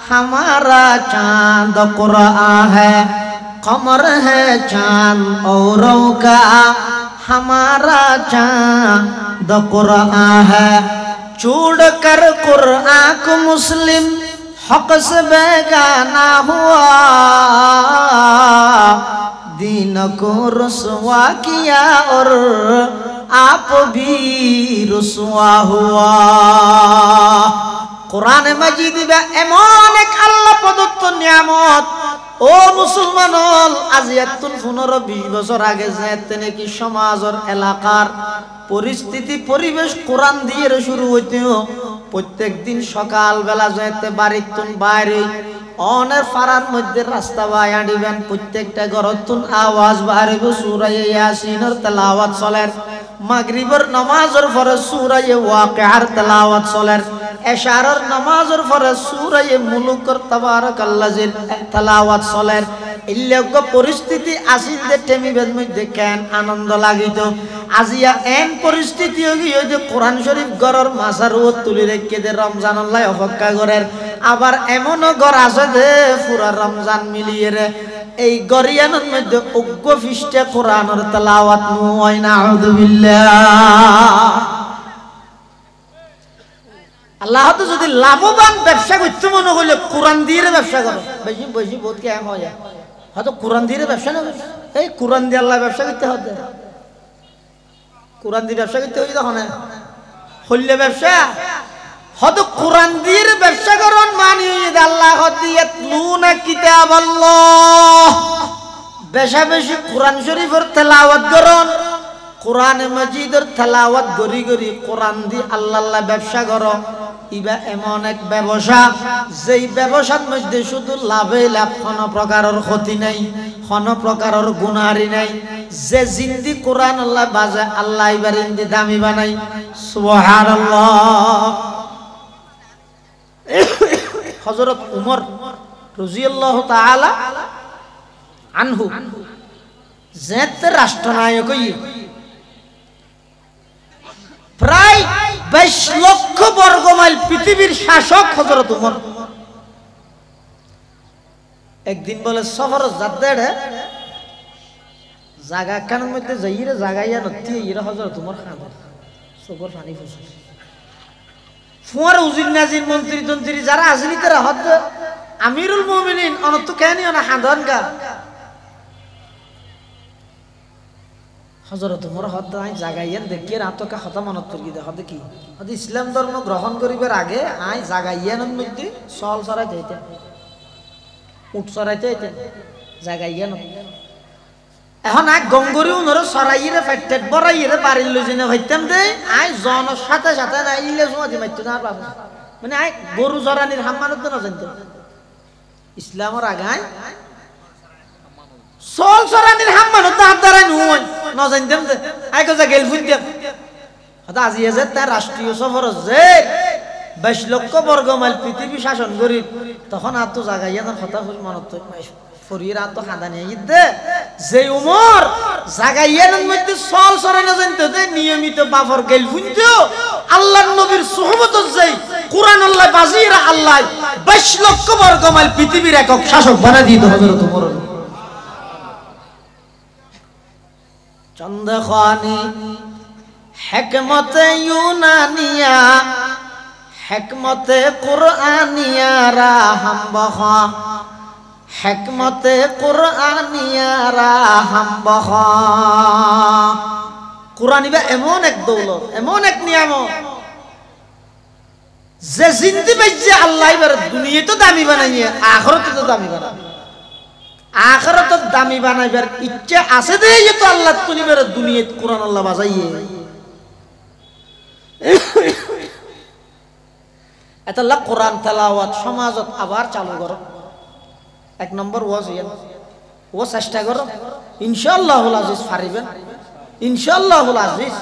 हमारा चांद कुरआ है कमर है चांद औरों का हमारा चांद कुरआ है छोड़ कर कुरआन को मुस्लिम हक से बेगाना हुआ दीन को रुसवा किया और आप भी रुसवा हुआ कुरान मजीद में एमन एक अल्लाह प्रदत्त नियामत ও মুসলমান আজ এতন 15-20 বছর আগে যেতে নাকি সমাজের এলাকার পরিস্থিতি পরিবেশ কোরআন দিয়ে শুরু হইতো প্রত্যেক দিন সকাল বেলা যেতে বাড়িতুন বাইরে অনের ফারার মধ্যে রাস্তা বাই আডিবেন প্রত্যেকটা ঘরতুন আওয়াজ বাইরে সূরা ইয়াসিনের তেলাওয়াত চলে মাগরিবের নামাজের পরে সূরা ওয়াকিয়ার তেলাওয়াত চলে এশারের নামাজের পরে সূরা মুলুকের তাবারাকাল্লাজির তেলাওয়াত চলে ইল্লাগ পরিস্থিতি আসিতে টেমিবের মধ্যে কেন আনন্দ লাগিত আজিয়া এন পরিস্থিতি হইয়ে যে কোরআন শরীফ গরর মাসারুত তুলি রেখে দে রমজান আল্লাহ অপেক্ষা করেন আবার এমনও ঘর আছে যে পুরা রমজান মিলিয়ে রে এই গরিয়ানের মধ্যে উগ্র ফিষ্টে কোরআনের তেলাওয়াত হয় না আউযুবিল্লাহ আল্লাহ তো যদি লাভবান ব্যবসা করতে মনে হইলে কোরআন দিয়ে ব্যবসা করো বেশি বেশি বহুত কে হয় হয়তো কোরআন দিয়ে ব্যবসা না এই কোরআন দিয়ে আল্লাহ ব্যবসা করতে হবে কোরআন দিয়ে ব্যবসা করতে হবে তখন হইলে ব্যবসা হয়তো কোরআন দিয়ে ব্যবসা করুন মানি আল্লাহ দিয়ে লুনা কিতাব আল্লাহ বেশা বেশি কোরআন শরীফের তেলাওয়াত করুন কোরআনে মাজিদের তেলাওয়াত গরি গরি কোরআন দিয়ে আল্লাহ ব্যবসা করো ইবা এমন এক ব্যবসা যেই ব্যবসার মধ্যে শুধু লাভে লাভ কোনো প্রকারের ক্ষতি নাই কোনো প্রকারের গুনাহারি নাই যে জিন্দি কোরআন আল্লাহ বাজে আল্লাহ এবার ইন্দি দামি বানাই সুবহানাল্লাহ হযরত উমর রাদিয়াল্লাহু তাআলা আনহু যেতে রাষ্ট্রনায়ক প্রায় 22 লক্ষ বর্গ মাইল পৃথিবীর শাসক হযরত ওমর একদিন বলে সফর যাদ্দেড়ে জায়গা কানের মধ্যে যাইরে জাগাইয়া নতি ইরা হযরত ওমর খান চোখের পানি ফুসে ফুয়ার উজির নাজির মন্ত্রী তন্ত্রী যারা আসেনি তারা হদ আমিরুল মুমিনিন অনত কেনি না হাঁদন গা হযরত ওমর হদ আই জাগাইয়ান দেখি রাতকা খতম মনত করি দে হদ কি হদ ইসলাম ধর্ম গ্রহণ করিবার আগে আই জাগাইয়ানের মধ্যে সল সরাই যাইতে উট সরাইতে যাইতে জাগাইয়ান এখন আই গঙ্গরি উনর সরাইরে ফেটেট বড়াইরে বাড়ির লইজনে হইতাম দে আই জনের সাথে সাথে না ইলে জমাদি মাইতো না বাবা মানে আই গরু জরানির হাম্মানত না জানতো ইসলামের আগাই সল সরানির হাম্মানত হাত দাঁড়াই নুন না জানতাম যে আই কজা গেল ফুইতাম হতা আজি যে তার রাষ্ট্রীয় সফর যে 22 লক্ষ বর্গ মাইল পৃথিবী শাসন করি তখন আর তো জাগাইয়া না কথা হল মনত ফরির আর তো খাদা নিয়ে দে যে উমর জাগাইয়ার মধ্যে সল সরানো জানতো যে নিয়মিত বাফর গেল ফুইতো আল্লাহর নবীর সুহবত যাই কুরআন আল্লাহ বাজিরা আল্লাহ 22 লক্ষ বর্গ মাইল পৃথিবীর একক শাসক বানাই দিত হযরত ওমর চন্দ্রখানি হিকমতে ইউনানিয়া হিকমতে কুরআনিয়া রাহম বখা হিকমতে কুরআনিয়া রাহম বখা কুরআনিবা এমন এক দৌলত এমন এক নিয়ামত যে জিন্দি বেজে আল্লাহ এবার দুনিয়া তো দামি বানাইয়ে আখিরাতে তো দামি বানাবে আখিরাতে দামি বানাইবার ইচ্ছা আছে দেই তো আল্লাহ তুলিবার দুনিয়াত কুরআন আল্লাহ বাজাইয়ে এতলা কোরআন তেলাওয়াত সমাজত আবার চালু করো এক নম্বর ওয়াজ ইয়ান ও চেষ্টা করো ইনশাআল্লাহুল আজিজ পারিবেন ইনশাআল্লাহুল আজিজ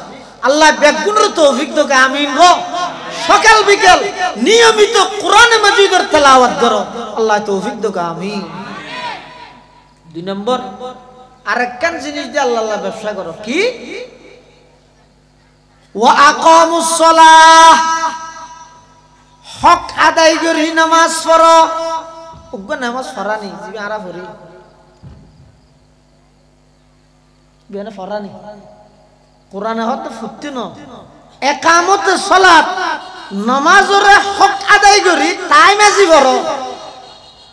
আল্লাহ বেগুনের তৌফিক তোকে আমিন গো সকাল বিকাল নিয়মিত কোরআন মাজিদের তেলাওয়াত করো আল্লাহ তৌফিক তোকে আমিন দুই নম্বর আরেকখান জিনিস দিয়ে আল্লাহ আল্লাহ ব্যবসা করো কি ওয়া আকামুস সালাহ হক আদায় করি নামাজ পড়ো উগ্র নামাজ পড়ানি জিবি আরা পড়ি বিয়ানে পড়ানি কোরআনে হত ফুটতি ন একামত সালাত নামাজের হক আদায় করি তাই মাজি পড়ো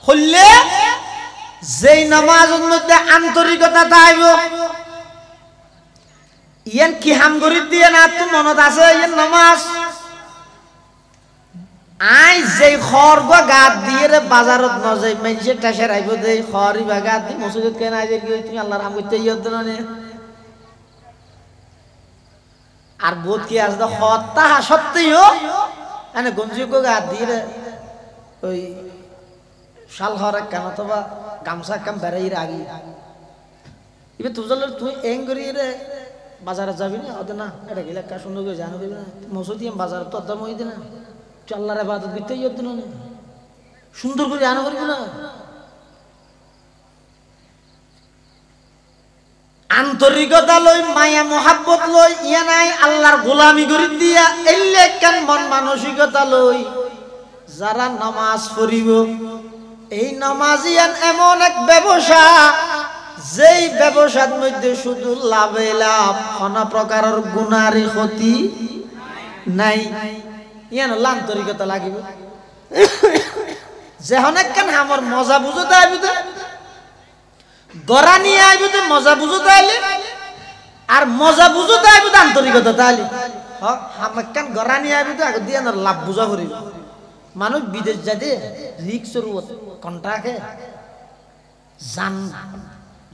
হইলে যেই নামাজের মধ্যে আন্তরিকতা থাকব ইয়ান কি হাম করি দিয়ে না তো মনত আছে ইয়ান নামাজ আই যে খরগ গাত দিয়ে রে বাজারত ন যাই মানুষে টাসের আইব দে খরি বা গাত দি মসজিদত কেন আই যে তুমি আল্লাহর হাম করতে ইয়ত না আর বহুত কি আছে তো হত্যা সত্যিও এনে গঞ্জি কো গাত দিয়ে রে ওই শাল হরে কেন তো বা গামছা কাম বেড়াই আগি এবার তুই এং করি রে বাজারে যাবি না ওদের না এটা গেলে একটা সুন্দর করে জানো না মসজিদ বাজার তো অর্ধ মই না আল্লাহর ইবাদত করতে ইয়ত না সুন্দর করে জানো করবি না আন্তরিকতা লই মায়া মোহাব্বত লই ইয়া নাই আল্লাহর গোলামি করে দিয়া এলে কেন মন মানসিকতা লই যারা নামাজ পড়িব এই নামাজিয়ান এমন এক ব্যবসা যেই ব্যবসার মধ্যে শুধু লাভে লাভ কোন প্রকারের গুনারি ক্ষতি নাই ইয়ান আন্তরিকতা লাগিব যেহন একখান আমার মজা বুঝতে আইবি তো গড়া নিয়ে আইবি তো মজা বুঝতে আইলে আর মজা বুঝতে আইবি তো আন্তরিকতা তাইলে হক হামকান গড়া নিয়ে আইবি তো আগে দিয়ে লাভ বুঝা করিব মানুষ বিদেশ যাতে রিক্সর কন্ট্রাক্টে জান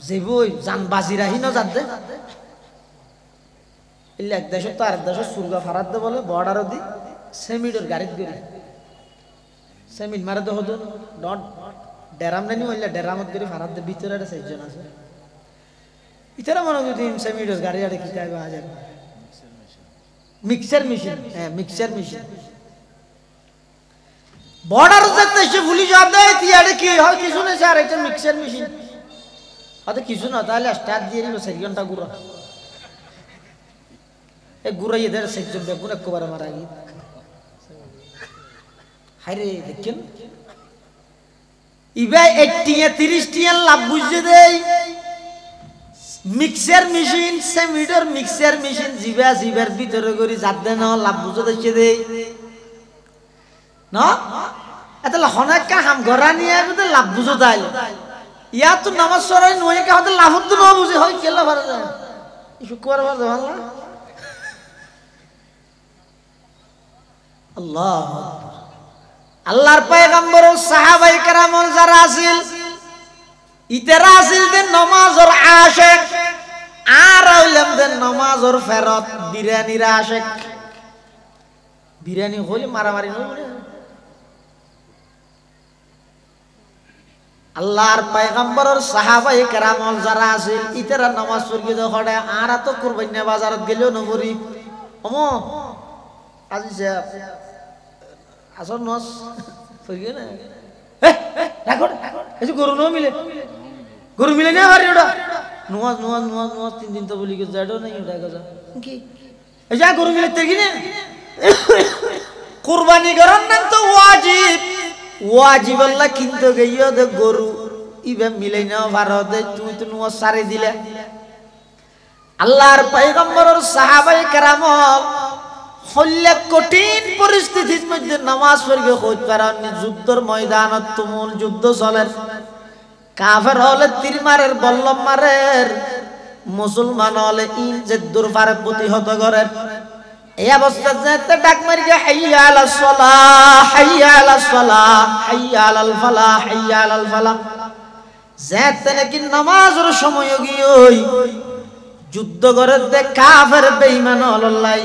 যেবই জান বাজি রাহি ন যাতে এলে এক দেশে তো আরেক দেশে সুরগা ফারাত দে বলে বর্ডারও দি সেমিডর গাড়িত গরি সেমিড মারে তো হতো ডট ডেরাম নানি হইলে ডেরামত গরি ফারাত দে ভিতরে একটা সাইজন আছে ইতারা মনে যদি সেমিডর গাড়ি আড়ে কিতা আইবা হাজার মিক্সার মেশিন হ্যাঁ মিক্সার মেশিন বর্ডার যাতে এসে পুলিশ আদায় তিয়ারে কি হয় কিছু না স্যার একটা মিক্সার মেশিন হয়তো কিছু না তাহলে স্টার্ট দিয়ে নিল 4 ঘন্টা ঘুরো এই গুড়াই এদের সেকজন বেগুন একবারে মারা গিয়ে হায়রে দেখেন ইবা 30 টিয়া লাভ বুঝে দেই মিক্সার মেশিন সেমিডর মিক্সার মেশিন জিবার ভিতরে করে জাত দেন লাভ বুঝে দিচ্ছে দেই না এত হনেকা হাম ঘরা নিয়ে তো লাভ বুঝো তাই ইয়া তো নামাজ সরাই নয় কা হতে লাভ তো না বুঝে হয় কেলা ভালো যায় শুক্রবার ভালো ভালো আল্লাহ আল্লাহর পয়গম্বর ও সাহাবায়ে কেরাম যারা আছেন ইতারা আছেন যে নামাজের আশিক আর হইলাম যে নামাজের ফেরত বিরিয়ানির আশিক বিরিয়ানি হইলে মারামারি নয় আল্লাহর পয়গম্বরের সাহাবায়ে কেরাম যারা আছেন ইতারা নামাজ পড়ি তো হড়ে আর তো কুরবানি বাজারত গেলেও নবরি ওমো আজি সাহেব আসর নস ফরিয়ে না রাখো কিছু গরু নো মিলে না হারি ওটা নুয়াজ 3 দিন তো বলি কে যাডো নাই ওটা গজা কি এই যা গরু মিলে তে কিনে কুরবানি করার নাম তো ওয়াজিব আল্লাহ কিন্তু গইও দে গরু ইবে মিলে না ভারতে তুই তো নুয়াজ সারি দিলে আল্লাহর পয়গম্বরের সাহাবায়ে কেরাম হল্লা কঠিন পরিস্থিতির মধ্যে নামাজ পড়ে হইতে পারেননি যুদ্ধের ময়দানত তুমুল যুদ্ধ চলে কাফের হলে তীর মারের বল্লম মারের মুসলমান হলে ইজ্জত দুরফারে প্রতিহত করেন এই অবস্থায় যেতে ডাক মারিয়া হাইয়া আলাস সালাহ হাইয়া আলাস সালাহ হাইয়া আলাল ফালাহ হাইয়া আলাল ফালাহ যেতে নাকি নামাজের সময় গিয়ে যুদ্ধ করে দে কাফের বেঈমান হল্লাই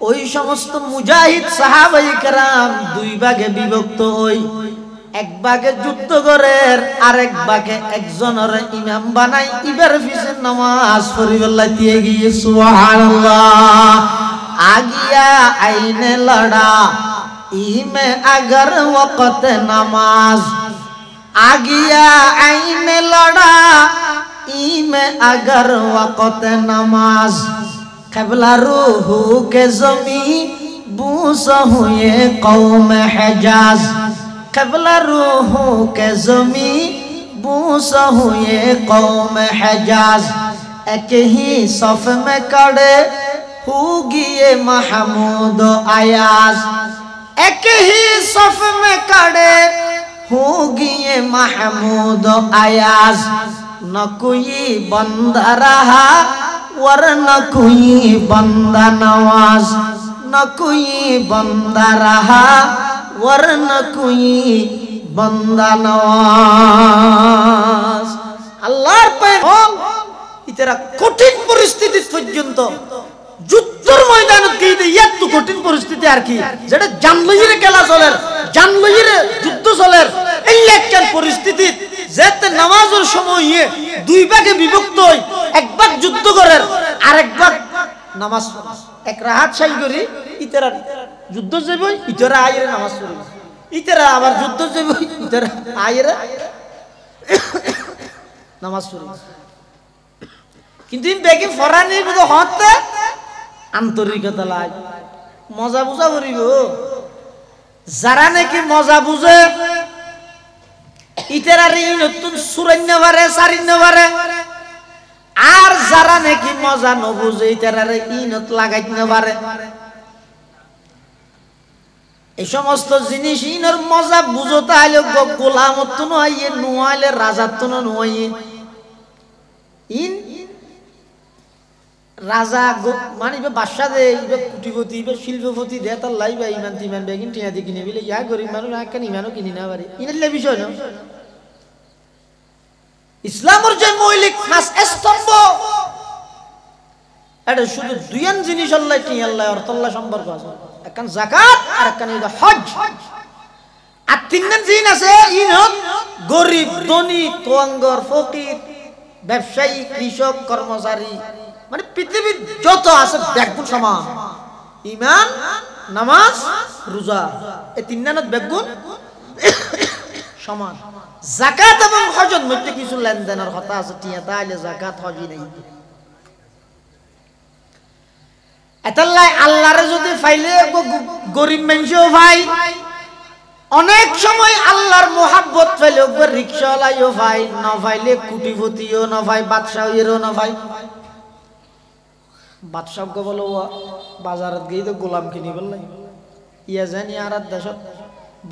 ওই সমস্ত মুজাহিদ সাহাবায়ে কেরাম দুই ভাগে বিভক্ত হই এক ভাগে যুদ্ধ করে আরেক ভাগে একজনের ইমাম বানাই ইবার পিছে নামাজ পড়িবল্লা দিয়ে গিয়ে সুবহানাল্লাহ আগিয়া আইনে লড়া ইমে अगर वक्त नमाज আগিয়া আইনে লড়া ইমে अगर वक्त नमाज क़िबला रूहू के ज़मी बूस हुए कौम हिजाज क़िबला रूहू के ज़मी बूस हुए कौम हिजाज एक ही सफ में खड़े होगी महमूद अयाज एक ही सफ में खड़े होगी महमूद अयाज न कोई बंदा रहा वरना कोई बंदा नवाज न कोई बंदा रहा वरना कोई बंदा नवाज আল্লাহর পয়গম্বর ইতারা কঠিন পরিস্থিতি পর্যন্ত যুদ্ধের ময়দানত গিয়ে এত কঠিন পরিস্থিতি আর কি যেটা জানলইরে খেলা চলে জানলইরে যুদ্ধ চলে এই একটা পরিস্থিতি যেতে নামাজের সময় দুই ভাগে বিভক্ত হই এক ভাগ যুদ্ধ করে আর এক ভাগ নামাজ এক রাহাত সাই করি ইতারা যুদ্ধ যাবে ইতারা আইরে নামাজ পড়বে ইতারা আবার যুদ্ধ যাবে ইতারা আইরে নামাজ পড়বে কিন্তু বেগে ফরানির মতো হতে আন্তরিকতা লাগে মজা বুঝা করিব যারা নাকি মজা বুঝে ইতারার এই নতুন সুরান্য পারে সারিন্য পারে আর যারা নাকি মজা নবুঝে ইতারার ইনত লাগাইতে পারে এই সমস্ত জিনিস ইনর মজা বুঝো তাহলে গোলামত নয় নোয়াইলে রাজাত নয় ইন রাজা মানিবে বাদশা দে ইবে কুটিপতি ইবে শিল্পপতি দে তার লাইবা ইমান তিমান বেগিন টিয়া দি কিনে বিলে ইয়া গরিব মানুষ আকেন ইমানও কিনি না পারে ইনালে বিষয় না ইসলামের যে মৌলিক পাঁচ স্তম্ভ এটা শুধু দুইয়ান জিনিস আল্লাহ টিয়া আল্লাহ অর্থল্লাহ সম্পর্ক আছে একখান যাকাত আর একখান হজ আর তিনজন জিন আছে ইনত গরিব ধনী তোয়াঙ্গর ফকির ব্যবসায়ী কৃষক কর্মচারী মানে পৃথিবীর যত আছে ব্যাগুণ সমান ঈমান নামাজ রোজা এই তিনজনের ব্যাগুণ সমান যাকাত এবং হজের মধ্যে কিছু লেনদেনের কথা আছে টিয়া তাইলে যাকাত হজই নাই এতাল্লাই আল্লাহরে যদি ফাইলে গরিব মানুষও ভাই, অনেক সময় আল্লাহর মোহাব্বত ফাইলে রিক্সাওয়ালাইও ভাই, না ফাইলে কুটিপতিও না ভাই, বাদশাহেরও না ভাই। বাদশাহকে বলো বাজারত গিয়ে তো গোলাম কিনি বললাই, ইয়া জানি আর দেশত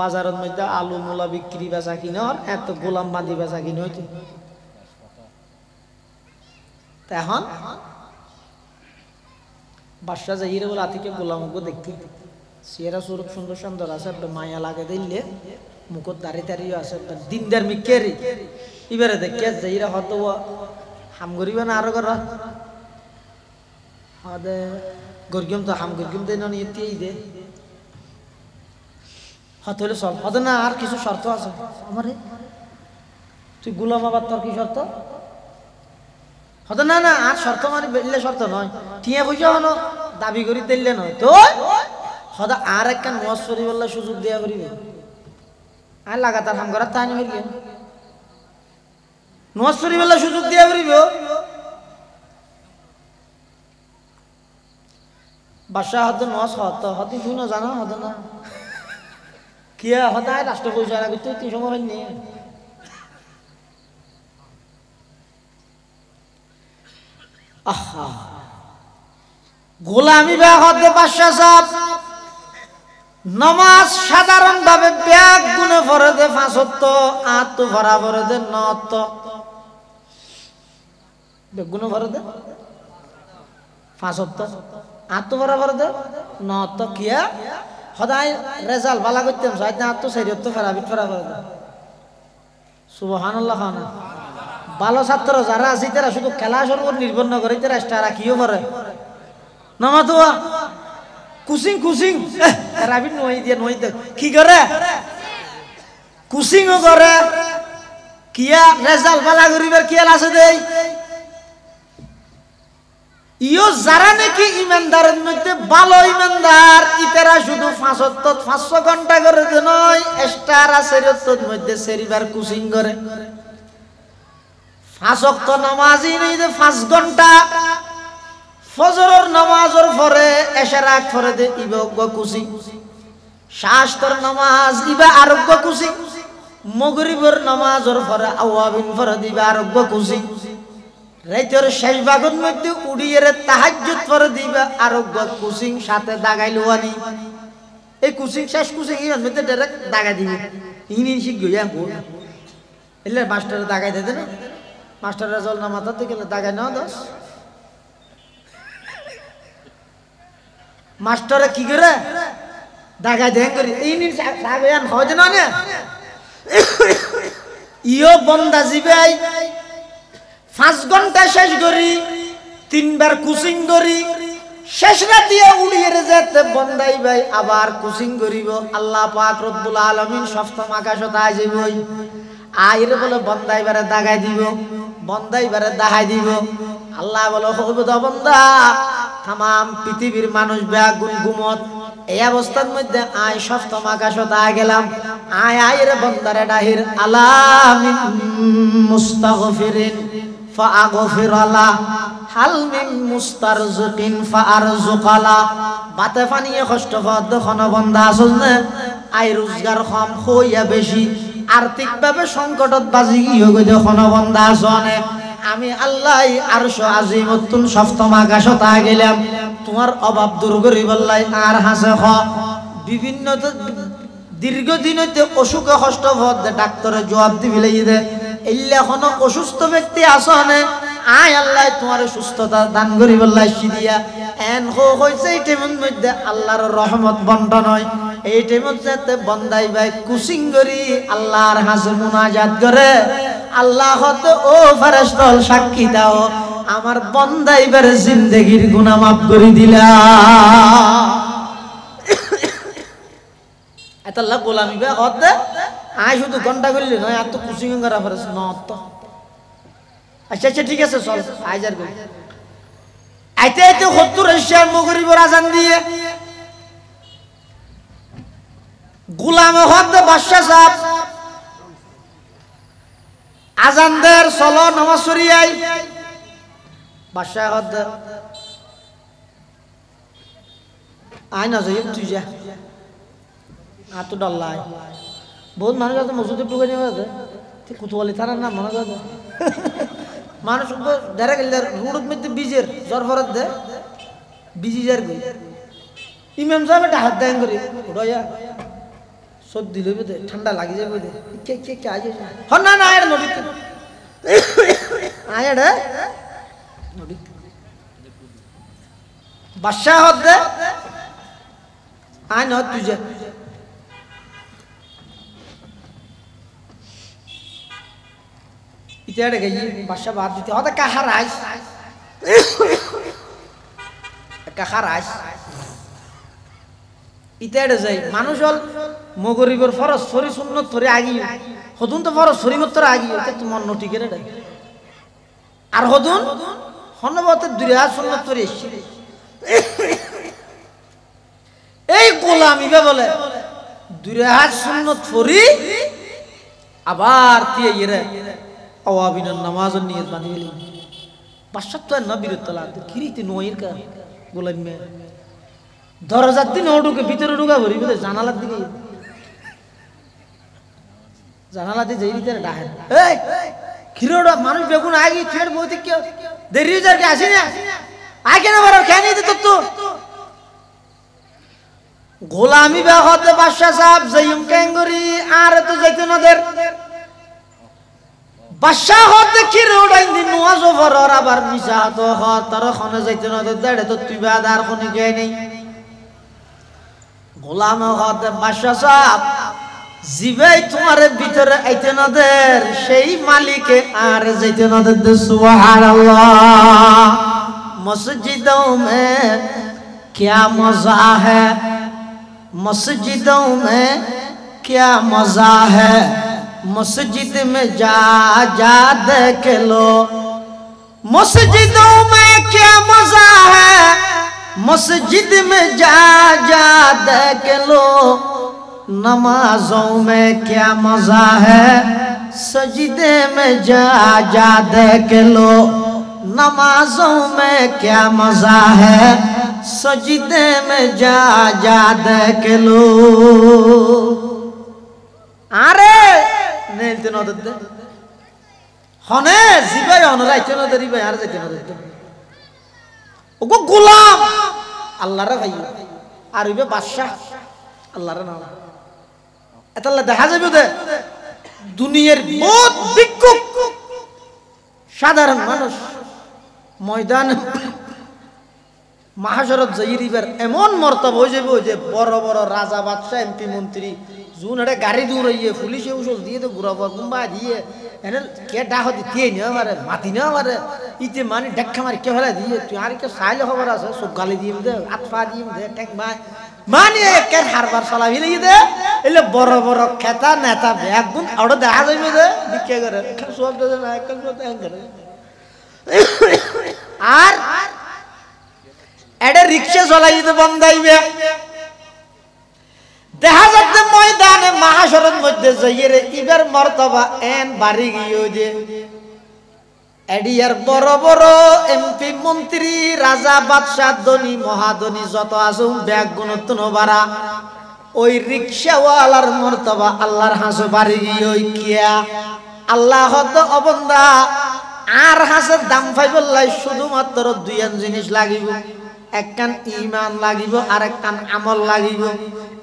বাজারের মধ্যে আলু মূলা বিক্রি বেচা কিনে এত গোলাম বাঁধি বেচা কিনে হইতে। এখন বাদশাহ যাইরে বলে আতিকে গোলামকে দেখতে, সিয়েরা সুরত সুন্দর সুন্দর আছে, মায়া লাগে দিলে মুখত দাঁড়িয়ে দাঁড়িয়ে আছে, দিনদার মিকেরি এবারে দেখে যাইরা হয়তো হাম করিবে না আরো করা হদে গরগম তো হাম গরগম দেন নিয়েই দে হতে হলে সব হতে না। আর কিছু শর্ত আছে আমারে, তুই গোলাম আবার তোর কি শর্ত হতো না? না আর শর্ত মানে বেললে শর্ত নয়, টিয়া পয়সা হনো দাবি করি দিলে নয় তো হদা আর একটা নোয়াজ করি বললে সুযোগ দেওয়া করিবে আর লাগাতার হাম করার তাই নিবে গিয়ে নোয়াজ করি বললে সুযোগ দেওয়া করিবে। বাদশাহ হতো নোয়াজ হতো হতে শুনো জানো হতো না কিয়া হতায় রাষ্ট্র পয়সা রাখি তুই তুই সময় নিয়ে গোলামি বা হতে বাদশাহ সাহেব নমাজ সাধারণ ভাবে ব্যাগ গুনে ভরে দে ৫ আত ভরা ভরে দে ৯ ব্যাগ গুনে ভরে দে ৫ আত ভরা ভরে দে ৯ কিয়া সদায় রেজাল্ট ভালো করতাম সাইতে আত ৪ ফেরাবি ফেরা ভরে দে সুবহানাল্লাহ। খানা ভালো ছাত্র যারা আছে তারা শুধু খেলা শুরু নির্ভর না করে তারা স্টার রাখিও করে নামা তো কুচিং কুচিং রাবি নই দিয়ে নই দে কি করে কুচিংও করে কিয়া রেজাল্ট ভালো করিবার কিয়া আছে দেই ইও যারা নাকি ইমানদারের মধ্যে ভালো ইমানদার ইতারা শুধু ৫০০ ঘন্টা করে যে নয় স্টার আছে এর মধ্যে সেরিবার কুচিং করে ৫ ওয়াক্ত নামাজই নেই যে ৫ ঘন্টা ফজরের নামাজের পরে এশার আগ পরে দে ইবগ কুচিং শাস্ত্র নামাজ ইবা আরোগ্য কুচিং মাগরিবের নামাজের পরে আওয়াবিন পরে দিবা আরোগ্য কুচিং রাতের শেষ ভাগের মধ্যে উড়িয়ে তাহাজ্জুদ পরে দিবা আরোগ্য কুচিং সাথে দাগাই লোয়ানি এই কুচিং শেষ কুচিং এর মধ্যে ডাইরেক্ট দাগা দিবি ইনি শিখ গইয়া গো এলে মাস্টার দাগাই দেন না মাস্টার রেজাল্ট না মাথাতে গেলে দাগাই না দোস মাস্টারে কি করে দাগাই দেন করি ইনি সাবেয়ান হয় না না ইও বন্দা জিবাই ৫ ঘন্টা শেষ করি ৩ বার কুচিং করি শেষ রাতে উড়িয়ে যেতে বন্দাই ভাই আবার কুচিং করিব আল্লাহ পাক রব্বুল আলামিন সপ্তম আকাশত আই যাইবই আইরে বলে বন্দাই বারে দাগাই দিব বন্দাই বারে দাহাই দিব আল্লাহ বলে হইব তো বন্দা तमाम পৃথিবীর মানুষ ব্যাগুন ঘুমত এই অবস্থার মধ্যে আই সপ্তম আকাশত আই গেলাম আয় আইরে বন্দারে ডাহির আলামিন মুস্তাগফিরিন ফাআগফিরালা হাল মিন মুস্তারজিকিন ফাআরজুকালা বাতে পানিয়ে কষ্ট পদ খন বন্দা আসল না আই রোজগার কম হইয়া বেশি আর্থিক ভাবে সংকটত বাজি গিয়ে গই খন বন্দা আসনে আমি আল্লাহ আরশ আজিমতুন সপ্তম আকাশত আ গেলাম তোমার অভাব দূর করি বললাই আর হাসে খ বিভিন্ন দীর্ঘদিন হইতে অসুখে কষ্ট পদ ডাক্তারে জবাব দিবিলাই দে এল্লা এখনো অসুস্থ ব্যক্তি আসনে আয় আল্লাহ তোমার সুস্থতা দান করি বললাই সিদিয়া এন হইছে এই টাইমের মধ্যে আল্লাহর রহমত বন্টন হয় এই টাইমত যাতে বন্দাই ভাই কুচিং করি আল্লাহর হাসে মুনাজাত করে আল্লাহ হতে ও ফেরেশতা সাক্ষী দাও আমার বন্দাইবার জিন্দেগির গুনাহ মাফ করে দিলা এত আল্লাহ গোলামি বে হতে আয় শুধু ঘন্টা করলি নয় আর তো কুচিং করা ফেরেছ না তো আচ্ছা আচ্ছা ঠিক আছে চল আইজার করি আইতে আইতে ৭০ এশিয়ার মগরিবর আজান দিয়ে গোলাম হতে বাদশাহ সাহেব আজান দের চলো নামাজ পড়ি আই বাদশাহ হতে আয় না যাই তুই যা আর তো ডল্লাই বহুত মানুষ আছে মসজিদে ঢুকে নিয়ে আছে কুতুয়ালি থানার নাম মনে করে মানুষ দেখা গেলে রোড মধ্যে বীজের জ্বর ফরত দে বিজি যার গই ইমাম সাহেব একটা হাত দেন করে উড়াইয়া সর্দি লইবে দে ঠান্ডা লাগি যাবে দে কে কে কে আজ হ না না আয় নদী আয় রে নদী বাদশা হদ দে আয় না তুই যা ইতারে গই বাদশা বাদ দিতে হদ কাহার আইস কাহার আইস ইতারে যাই মানুষ হল মগরিবর ফরজ সরি সুন্নত ধরে আগি হদুন তো ফরজ সরি মত আগি এটা তোমার নটিকে রে আর হদুন হনবতে দুরিয়া সুন্নত ধরে এসে এই গোলামি বে বলে দুরিয়া সুন্নত ধরি আবার tie ইরে আওয়াবিনের নামাজ নিয়ত বাঁধি গেলি বাদশা তো নবীর তলা কিরিতে নয়ের কা গোলামি মে দরজার দিন ঢুকে ভিতরে ঢুকা ভরি বলে জানালার দিকে জানালা দিয়ে যাই দিতে ডাহেন এই খিরোড়া মানুষ বেগুন আগি ফের বইতে কি দেরি হয়ে যাবে আসি না আগে না বড় কেন দিতে তো গোলামি বে হতে বাদশা সাহেব যাইম কেঙ্গরি আর তো যাইতে নদের বাদশা হতে খিরোড়া দিন নওয়াজ ফরর আবার মিশা তো হত তার খনে যাইতে নদের দেড়ে তো তুই বাদার কোনি কে নেই গোলাম হতে বাদশা সাহেব জিবে তোমার ভিতরে আইতে নদের সেই মালিকে আর যাইতে নদের সুবহানাল্লাহ মসজিদों में क्या मजा है मस्जिदों में क्या मजा है मस्जिद में जा जा देख लो मस्जिदों में क्या मजा है मस्जिद में जा जा देख लो नमाजों में क्या मजा है सजदे में जा जा देख लो नमाजों में क्या मजा है सजदे में जा जा देख लो अरे नेलते न दे हने जिबाय हनरा इते न दरिबा यार जाते न दे ओगो গোলাম আল্লাহর ভাই আর হইবে বাদশা আল্লাহর নাম এতাল্লা দেখা যাবে দে দুনিয়ার বহুত ভিক্ষুক সাধারণ মানুষ ময়দান মাহাশরত যাইরিবার এমন মর্তবা হয়ে যাবে যে বড় বড় রাজা বাদশা এমপি মন্ত্রী জুন এটা গাড়ি দৌড়াইয়ে পুলিশে উসল দিয়ে তো ঘুরাবো গুম্বা দিয়ে এনে কে ডাক দিয়ে নেওয়া মারে মাতি নেওয়া মারে ইতে মানে ডেক্ষা মারি কে ফেলা দিয়ে তুই আর কে সাইলে খবর আছে সব গালি দিয়ে দে আতফা দিয়ে দে টেক মায় মানে কে হারবার চালাবি লাগি দে এলে বড় বড় খেতা নেতা একদম আড়ো দেখা যাইবে দে বিক্রি করে সব দে না এক করে আর এডে রিকশা চলাই দিতে বন্ধ হইবে দেখা যাচ্ছে ময়দানে মাহাশরের মধ্যে যাইয়ে ইবার মর্তবা এন বাড়ি গিয়ে যে এডিয়ার বড় বড় এমপি মন্ত্রী রাজা বাদশাহ ধনী মহাধনী যত আছে ব্যাগ গুণত্ব বাড়া ওই রিকশাওয়ালার মর্তবা আল্লাহর হাসে বাড়ি গিয়ে ওই কিয়া আল্লাহ হত অবন্দা আর হাসের দাম পাইবলাই শুধুমাত্র দুইয়ান জিনিস লাগিব একখান ঈমান লাগিব আর একখান আমল লাগিব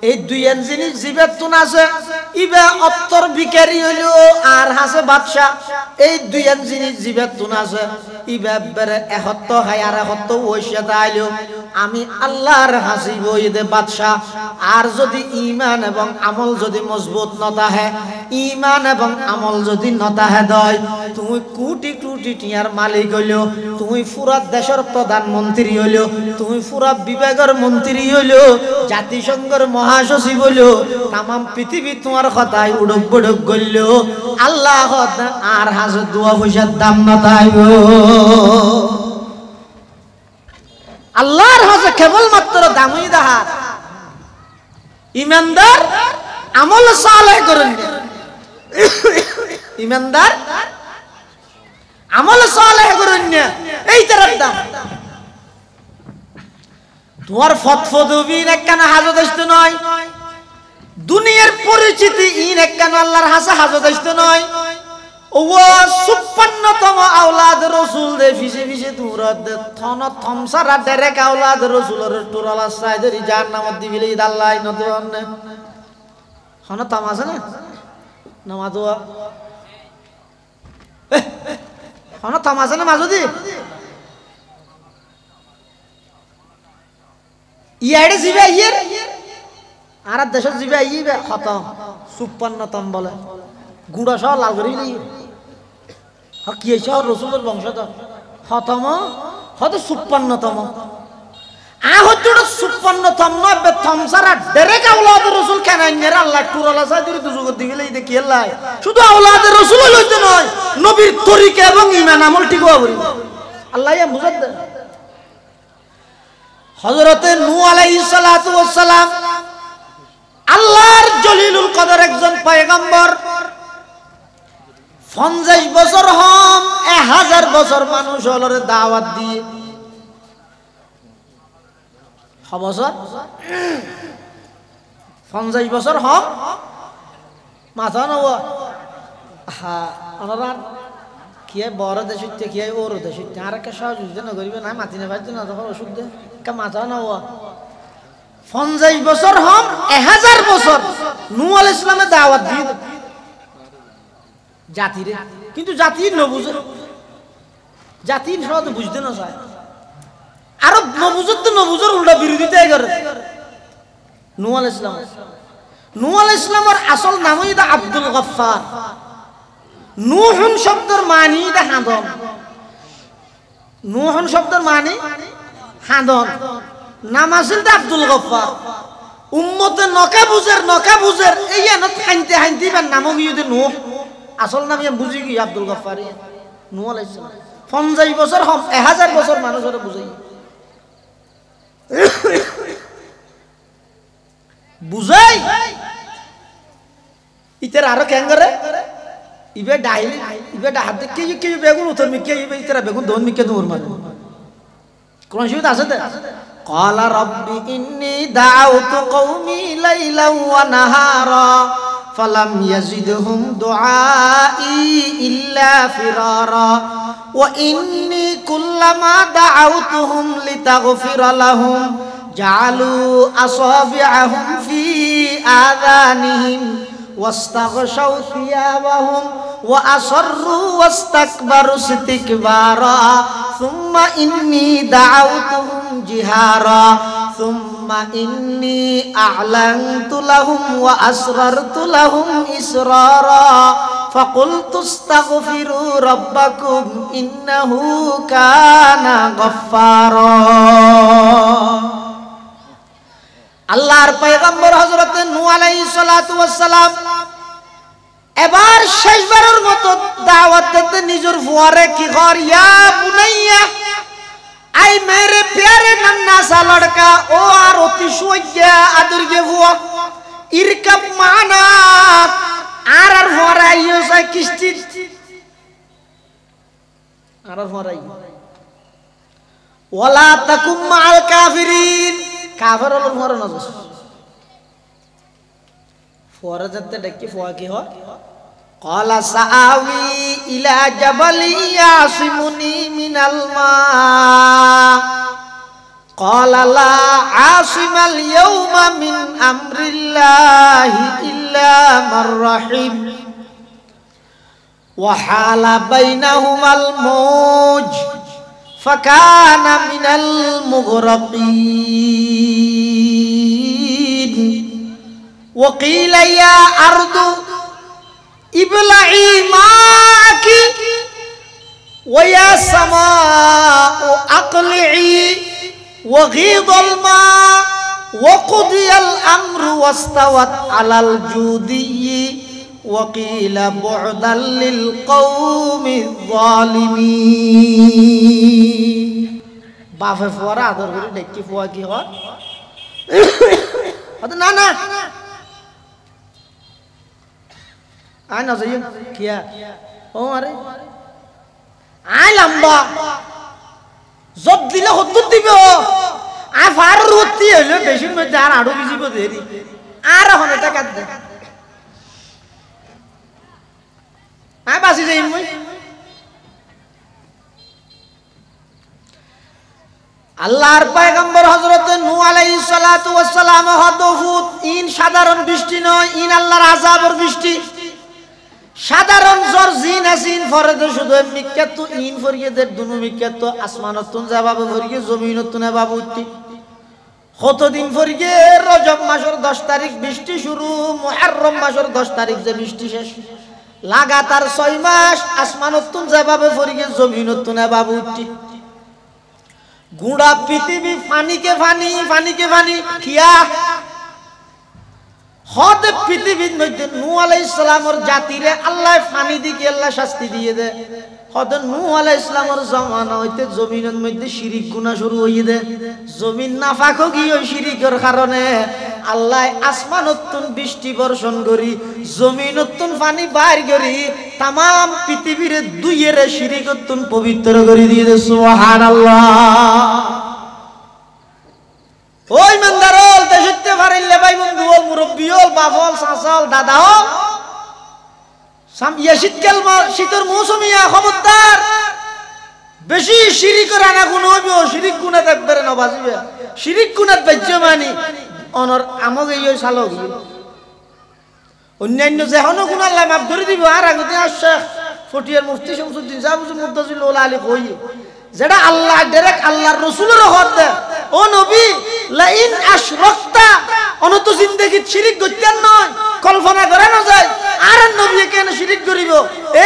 এই দুইয়ান জিনিস জিবে তুন আছে ইবে অত্তর ভিখারি হইলো আর হাসে বাদশা এই দুইয়ান জিনিস জিবে তুন আছে ইবে বেরে এহত্ত হাই আর এহত্ত ওইসা আইলো আমি আল্লাহর হাসিব ইদে বাদশা আর যদি ঈমান এবং আমল যদি মজবুত নতা হে ঈমান এবং আমল যদি নতা হে দয় তুমি কোটি কোটি টিয়ার মালিক হইলো তুমি পুরা দেশের প্রধানমন্ত্রী হইলো তুমি পুরা বিভাগের মন্ত্রী হইলো জাতিসংঘের মহাসচিব হইলো তাম পৃথিবী তোমার কথায় উড়ক বড়ক গইল আল্লাহ আর হাজার দুয়া পয়সার দাম নতাইব আল্লাহর হাজে কেবলমাত্র দামই দাহার ইমানদার আমল সালেহ করেন ইমানদার আমল সালেহ করেন এই তার দাম তোমার ফতফদবি একখানা হাজত আসতে নয়, দুনিয়ার পরিচিতি ইন একখানা আল্লাহর হাসা হাজত আসতে নয়। ও 56তম আওলাদ রাসূল দে ফিসে ফিসে তুরত দে থন থমসারা ডাইরেক্ট আওলাদ রাসূলের টুরালা সাইদরি জাহান্নামত দিবিলে আল্লাহ নদনে হন তামাজ না নামাজ হন তামাজ না মাজদি ইয়াড়ে জিবে ইয়ার আর দেশ জিবে ইবে খতম 56তম বলে গুড়া সহ লাল করে দিই কি হয়েছে রসুলের বংশধর খতম হয়তো 56তম হচ্ছে 56তম নয় বেথম সারা ডেরেক আওলাদ রসুল কেন আল্লাহ টুরালা সাইদুরি দুজুগত দিবিলে দেখি আল্লাহ শুধু আওলাদ রসুল লইতে নয় নবীর তরিকা এবং ঈমান আমল ঠিক হবে আল্লাহ বুঝাত দেন। হযরতে নূহ আলাইহিস সালাতু ওয়াস সালাম আল্লাহর জলিলুল কদর একজন পয়গম্বর 50 বছর হম 1000 বছর মানুষ হলরে দাওয়াত দিয়ে বছর 50 বছর হম মাথা নব হ্যাঁ কি বড় দেশ কি ওর দেশ আর একটা সহজ না করিবে না মাতি না পারছে না তখন ওষুধ দে মাথা নব 50 বছর হম 1000 বছর নূহ আলাইহিস সালামের দাওয়াত দিয়ে জাতিরে কিন্তু জাতি নবুঝে জাতি সহজ বুঝতে না চায় আরো নবুঝত তো নবুঝর উল্টা বিরোধিতাই করে। নূহ আলাইহিস সালামের আসল নাম হইতা আব্দুল গফফার। নূহন শব্দের মানি এটা হাঁদন, নূহন শব্দের মানি হাঁদন, নাম আছিল আব্দুল গফফার। উম্মতে নকা বুঝের এই হাইতে হাইতে নাম গিয়ে নূহ আসল নাম বুঝি কি আব্দুল গফফার নূহ আলাইহিস সালাম 50 বছর হম 1000 বছর মানুষের বুঝাই বুঝাই ইতার আরো কেন করে ইবে ডাইলি ইবে ডাহাতে কে বেগুন উত্তর মিকে ইবে ইতারা বেগুন দন মিকে দূর মানে কোন শব্দ আছে দে قال رب إني دعوت قومي ليلا ونهارا فلم يزدهم دعائي إلا فرارا وإني كلما دعوتهم لتغفر لهم جعلوا أصابعهم في آذانهم واستغشوا ثيابهم وأصروا واستكبروا استكبارا ثم إني دعوتهم جهارا ثم إني أعلنت لهم وأسررت لهم إسرارا فقلت استغفروا ربكم إنه كان غفارا আল্লাহর পয়গম্বর হযরত নূহ আলাইহিস সালাতু ওয়াস সালাম এবার শেষবারের মতো দাওয়াত দিতে নিজের ফুয়ারে কি কর ইয়া বুনাইয়া আই মেরে প্যারে নন্না সা লড়কা ও আর অতি সুইয়া আদরগে ফুয়া ইরকাব মানা আর ফুয়ারা ইয়ো সা কিস্তি আর ফুয়ারাই ওয়ালা তাকুম মাল কাফিরিন কাফের হলো ফুয়ারা নজর ফুয়ারা যাতে ডাকি ফুয়া কি হয় قال سآوي إلى جبل يعصمني من الماء قال لا عاصم اليوم من أمر الله إلا من رحم وحال بينهما الموج فكان من المغرقين وقيل يا أرض ابلعي ماءك ويا سماء أقلعي وغيض الماء وقضي الأمر واستوت على الجودي وقيل بعدا للقوم الظالمين বাফে ফুয়ারা আদর করে ডেকে ফুয়া কি হয় না না আয় না যাই কিয়া ও আরে আয় লম্বা জব দিলে হদ্দুর দিবে আফার রুতি হইলো বেশির মধ্যে আর আড়ু বিজিব দেরি আর এখন এটা কাট দে আয় বাসি যাই মই আল্লাহর পয়গম্বর হযরত নূহ আলাইহিস সালাতু ওয়াস সালাম হদফুত ইন সাধারণ বৃষ্টি নয় ইন আল্লাহর আযাবের বৃষ্টি সাধারণ জ্বর জিন আসিন ফরদে শুধু মিক্কাত ইন ফরিয়ে দে দুনু মিক্কাত আসমানতুন যাবাবে ফরিয়ে জমিনতুন বাবু উঠতি কতদিন ফরিয়ে রজব মাসের 10 তারিখ বৃষ্টি শুরু মুহররম মাসের 10 তারিখ যে বৃষ্টি শেষ লাগাতার 6 মাস আসমানতুন যাবাবে ফরিয়ে জমিনতুন বাবু উঠতি গুড়া পৃথিবী ফানিকে ফানি কিয়া হদ পৃথিবীর মধ্যে নূহ আলাইহিস সালামের জাতিরে আল্লাহ ফানি দিকে আল্লাহ শাস্তি দিয়ে দে হদ নূহ আলাইহিস সালামের জামানা হইতে জমিনের মধ্যে শিরিক গুনাহ শুরু হইয়ে দে জমিন নাফাক হই ওই শিরিকের কারণে আল্লাহ আসমানতুন বৃষ্টি বর্ষণ করি জমিনতুন পানি বাইর করি तमाम পৃথিবীর দুইয়ের শিরিকতুন পবিত্র করে দিয়ে দে সুবহানাল্লাহ ওই মন্দারল দেশতে পারিলে ভাই বন্ধু ও মুরব্বিওল বাফল সাসাল দাদাও সাম শীতকাল শীতের মৌসুমিয়া খবরদার বেশি শিরিক রানা গুণ হইবে শিরিক গুণা থাকবে না বাজিবে শিরিক গুণাত বাজ্য মানি অনর আমগ এই সালক অন্যান্য যেহনো গুণ আল্লাহ মাফ করে দিব আর আগতে শেখ ফটিয়ার মুফতি শামসুদ্দিন সাহেব মুদ্দাজিল ওলা আলী কই যেটা আল্লাহ ডাইরেক্ট আল্লাহর রাসূলের হক দে ও নবী লা ইন আশরাকতা অনত জিন্দেগি শিরিক করতেন নয় কল্পনা করে না যায় আর নবী কেন শিরিক করিব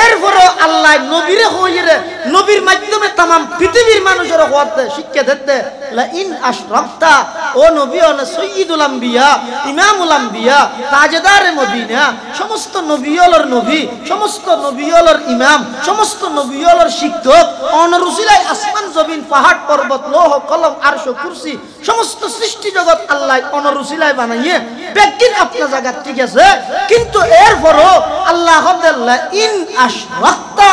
এরপর আল্লাহ নবীরে কইরে নবীর মাধ্যমে तमाम পৃথিবীর মানুষের হক দে শিক্ষা দিতে লা ইন আশরাকতা ও নবী হলো সাইয়্যিদুল আম্বিয়া ইমামুল আম্বিয়া তাজদারে মদিনা সমস্ত নবীওয়ালার নবী সমস্ত নবীওয়ালার ইমাম সমস্ত নবীওয়ালার শিক্ষক অনরুসিলাই আসমান জমিন পাহাড় পর্বত লৌহ কলম আরশ কুরসি সমস্ত সৃষ্টি জগৎ আল্লাহ অনরুসিলাই বানাইয়ে বেকিন আপনার জায়গা ঠিক আছে কিন্তু এরপরও আল্লাহ আল্লাহ ইন আশরাকতা